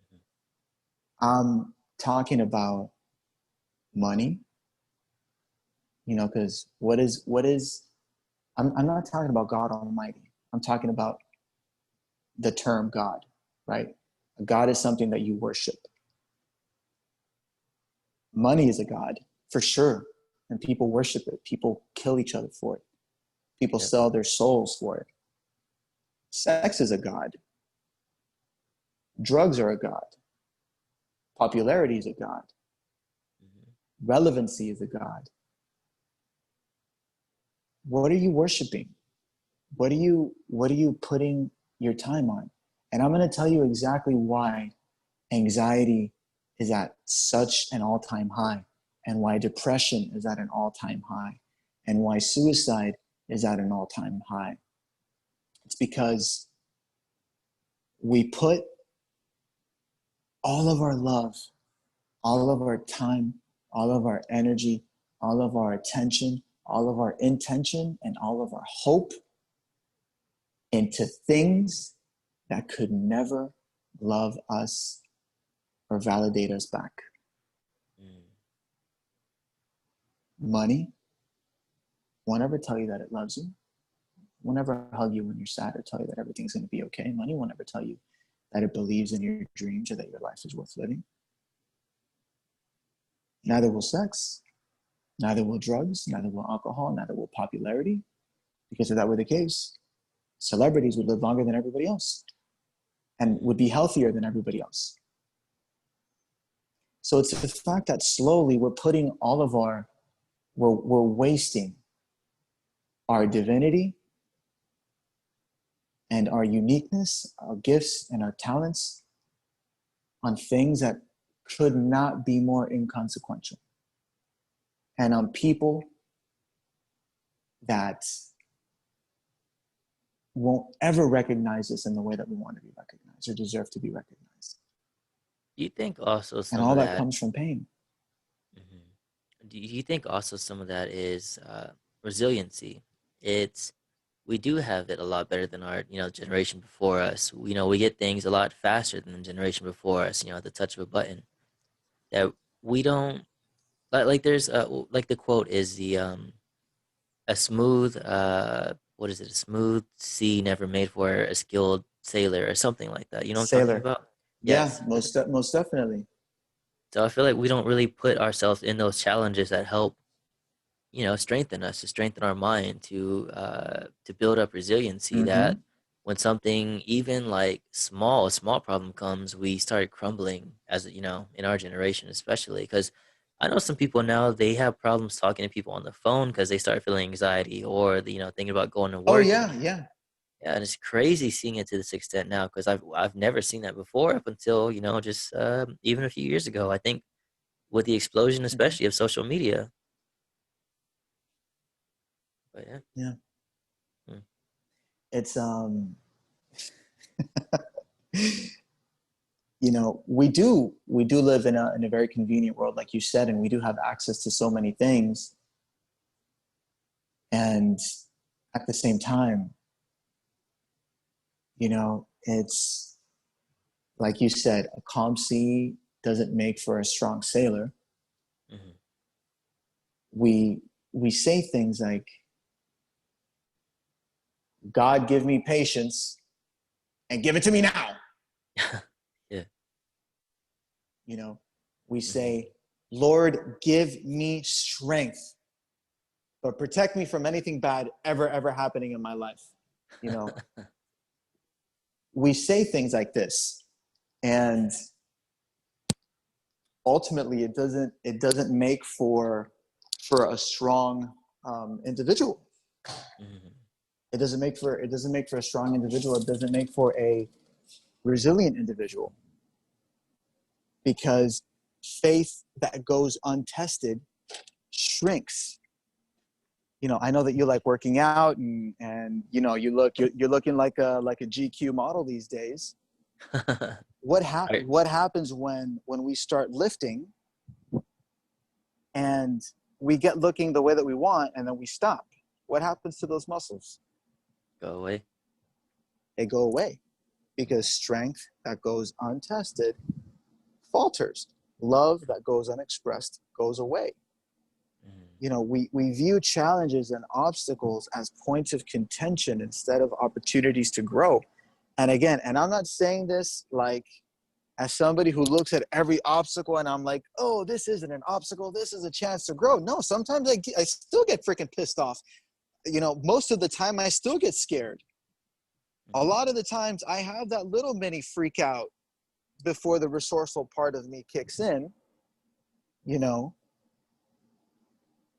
Mhm. I'm talking about money, because I'm not talking about God Almighty. I'm talking about the term God, right? God is something that you worship. Money is a God, for sure. And people worship it. People kill each other for it. People Yep. sell their souls for it. Sex is a God. Drugs are a God. Popularity is a God. Mhm. Relevancy is a God. What are you worshiping? What are you putting your time on? And I'm going to tell you exactly why anxiety is at such an all-time high, and why depression is at an all-time high, and why suicide is at an all-time high. It's because we put all of our love, all of our time, all of our energy, all of our attention, all of our intention, and all of our hope into things that could never love us or validate us back. Mm. Money won't ever tell you that it loves you. Won't ever hug you when you're sad or tell you that everything's going to be okay. Money won't ever tell you that it believes in your dreams or that your life is worth living. Neither will sex, neither will drugs, neither will alcohol, neither will popularity. Because if that were the case, celebrities would live longer than everybody else and would be healthier than everybody else. So it's the fact that slowly we're putting all of we're wasting our divinity and our uniqueness, our gifts and our talents on things that could not be more inconsequential, and on people that won't ever recognize us in the way that we want to be recognized or deserve to be recognized. Do you think also And some all of that that? comes from pain. Mhm. Do you think also some of that is resiliency? It's we do have it a lot better than our generation before us. We get things a lot faster than the generation before us. At the touch of a button. That we don't like. There's like the quote is the a smooth what is it? A smooth sea never made for a skilled sailor or something like that. You know what I'm talking Sailor. about? Yeah, Yes. most definitely. So I feel like we don't really put ourselves in those challenges that help strengthen us, to strengthen our mind, to build up resiliency. That Mm-hmm. when something even like a small problem comes, we start crumbling as in our generation, especially because I know some people now, they have problems talking to people on the phone because they start feeling anxiety or, thinking about going to Oh work. yeah, yeah. Yeah, and it's crazy seeing it to this extent now because I've never seen that before up until, just even a few years ago. I think with the explosion, Mhm. especially of social media. But yeah. Yeah. Mm. It's we do live in a very convenient world, like you said, and we do have access to so many things. And at the same time, it's like you said, a calm sea doesn't make for a strong sailor. Mhm. We say things like, God, give me patience and give it to me now. Yeah. You know, we Mhm. say, Lord, give me strength, but protect me from anything bad ever happening in my life. You know, we say things like this, and ultimately it doesn't make for a strong individual. Mhm. It doesn't make for a strong individual. It doesn't make for a resilient individual, because faith that goes untested shrinks. I know that you like working out, and you're looking like a GQ model these days. Right. What happens when we start lifting and we get looking the way that we want, and then we stop? What happens to those muscles? Go away. They go away, because strength that goes untested falters. Love that goes unexpressed goes away. Mhm. We view challenges and obstacles as points of contention instead of opportunities to grow. And again, and I'm not saying this like as somebody who looks at every obstacle and I'm like, oh, this isn't an obstacle, this is a chance to grow. No, sometimes I still get freaking pissed off. Most of the time I still get scared. A Mhm. lot of the times I have that little mini freak out before the resourceful part of me kicks in, you know,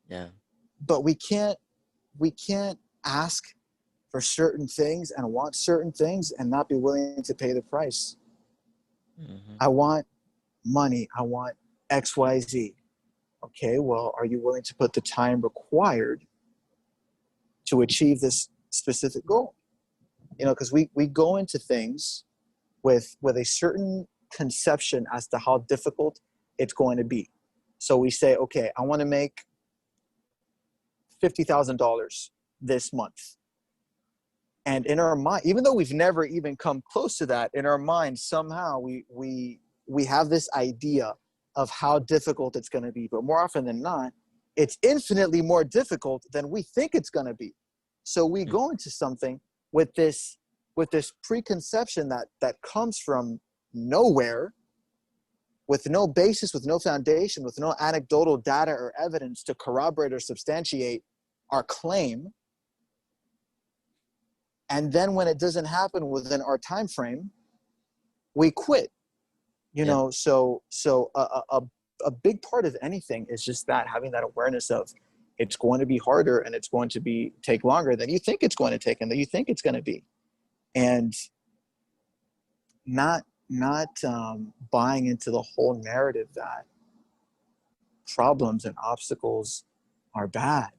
Yeah. but we can't ask for certain things and want certain things and not be willing to pay the price. Mhm. I want money. I want XYZ. Okay, well, are you willing to put the time required to achieve this specific goal? Because we go into things with a certain conception as to how difficult it's going to be. So we say, okay, I want to make $50,000 this month. And in our mind, even though we've never even come close to that, in our mind somehow we have this idea of how difficult it's going to be. But more often than not, it's infinitely more difficult than we think it's going to be. So we Mhm. go into something with this preconception that comes from nowhere, with no basis, with no foundation, with no anecdotal data or evidence to corroborate or substantiate our claim. And then when it doesn't happen within our time frame, we quit. Yeah. So a big part of anything is just that, having that awareness of, it's going to be harder and it's going to be take longer than you think it's going to take and that you think it's going to be. And not buying into the whole narrative that problems and obstacles are bad,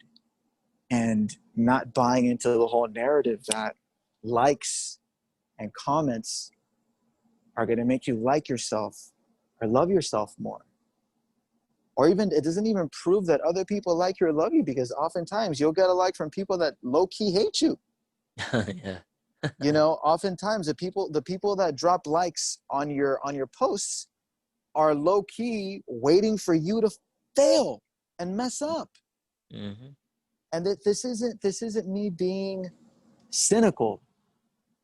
and not buying into the whole narrative that likes and comments are going to make you like yourself or love yourself more. Or even, it doesn't even prove that other people like you or love you, because oftentimes you'll get a like from people that low-key hate you. Yeah. Oftentimes the people that drop likes on your posts are low-key waiting for you to fail and mess up. Mhm. And that this isn't me being cynical.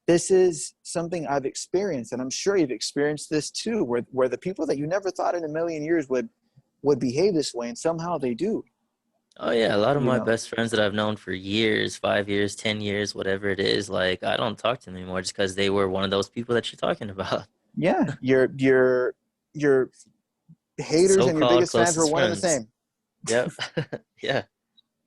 This is something I've experienced, and I'm sure you've experienced this too, where the people that you never thought in a million years would behave this way, and somehow they do. Oh yeah, a lot of You my know, best friends that I've known for years, 5 years, 10 years, whatever it is, like I don't talk to them anymore just because they were one of those people that you're talking about. yeah, you're haters and your So-called biggest fans were closest one and the friends. same. Yep. Yeah.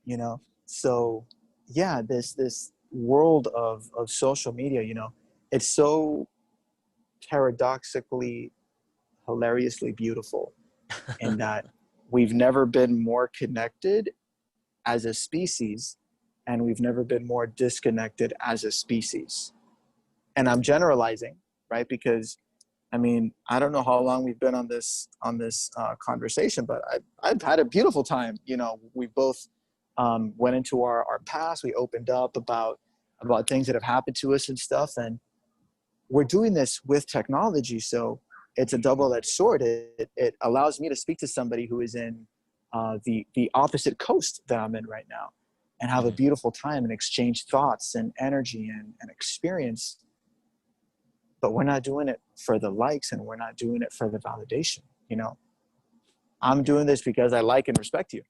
You know, so yeah, this world of social media, you know, it's so paradoxically, hilariously beautiful in that we've never been more connected as a species, and we've never been more disconnected as a species. And I'm generalizing, right? Because I mean, I don't know how long we've been on this conversation, but I've had a beautiful time. You know, we both went into our past. We opened up about things that have happened to us and stuff, and we're doing this with technology. So it's a double-edged sword. It allows me to speak to somebody who is in the opposite coast that I'm in right now, and have a Mhm. beautiful time and exchange thoughts and energy and experience. But we're not doing it for the likes, and we're not doing it for the validation. You know, I'm Yeah. doing this because I like and respect you,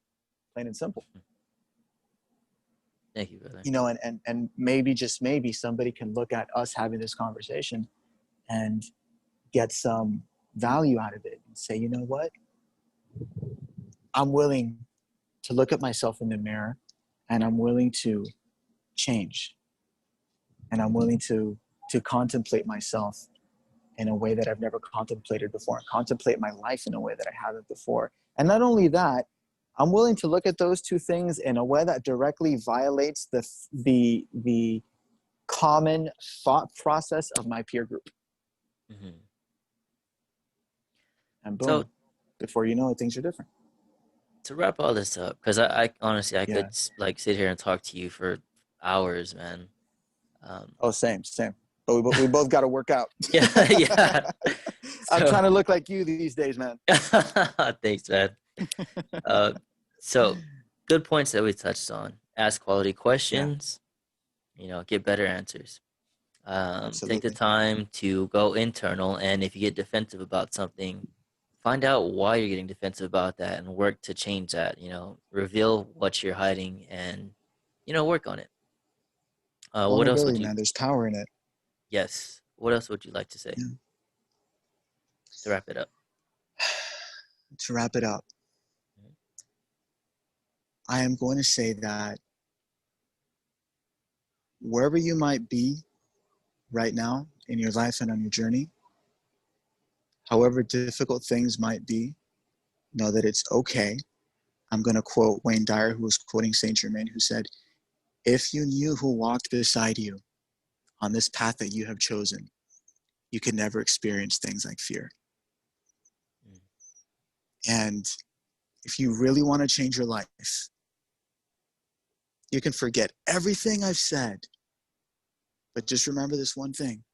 plain and simple. Thank you, brother. You know, and maybe, just maybe, somebody can look at us having this conversation and get some value out of it and say, you know what, I'm willing to look at myself in the mirror, and I'm willing to change, and I'm willing to contemplate myself in a way that I've never contemplated before, and contemplate my life in a way that I haven't before. And not only that, I'm willing to look at those two things in a way that directly violates the common thought process of my peer group. Hmm. And So boom, before you know it, things are different. to wrap all this up, because I honestly I Yeah. could like sit here and talk to you for hours, man. Um, Oh, same. But we both got to work out. yeah, yeah. I'm So trying to look like you these days, man. thanks, man. Uh, so good points that we touched on. Ask quality Yeah, questions, get better answers. Take the absolutely. time to go internal, and if you get defensive about something, find out why you're getting defensive about that and work to change that. Reveal what you're hiding and work on it. What else Vulnerability, would you? man. There's power in it. Yes. What else would you like to say Yeah. to wrap it up? To wrap it up, Mhm. I am going to say that wherever you might be right now in your life and on your journey, however difficult things might be, know that it's okay. I'm going to quote Wayne Dyer, who was quoting Saint Germain, who said, "If you knew who walked beside you on this path that you have chosen, you could never experience things like fear." Mm. And if you really want to change your life, you can forget everything I've said, but just remember this one thing: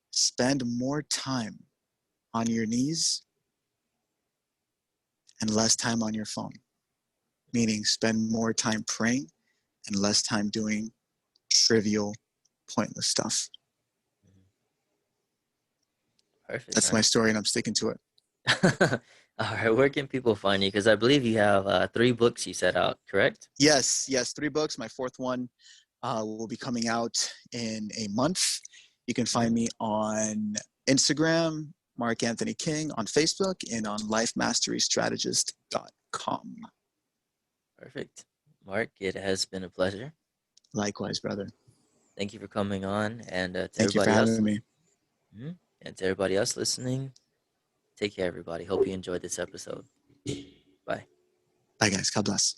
spend more time on your knees and less time on your phone. Meaning, spend more time praying and less time doing trivial, pointless stuff. Perfect, That's my man. story, and I'm sticking to it. All right, where can people find you? Because I believe you have 3 books you set out, correct? Yes, 3 books. My fourth one will be coming out in a month. You can Mhm. find me on Instagram, Mark Anthony King, on Facebook, and on lifemasterystrategist.com. Perfect. Mark, it has been a pleasure. Likewise, brother. Thank you for coming on, and Thank you for having me. Mhm. And to everybody else listening, take care, everybody. Hope you enjoyed this episode. Bye. Bye, guys. God bless.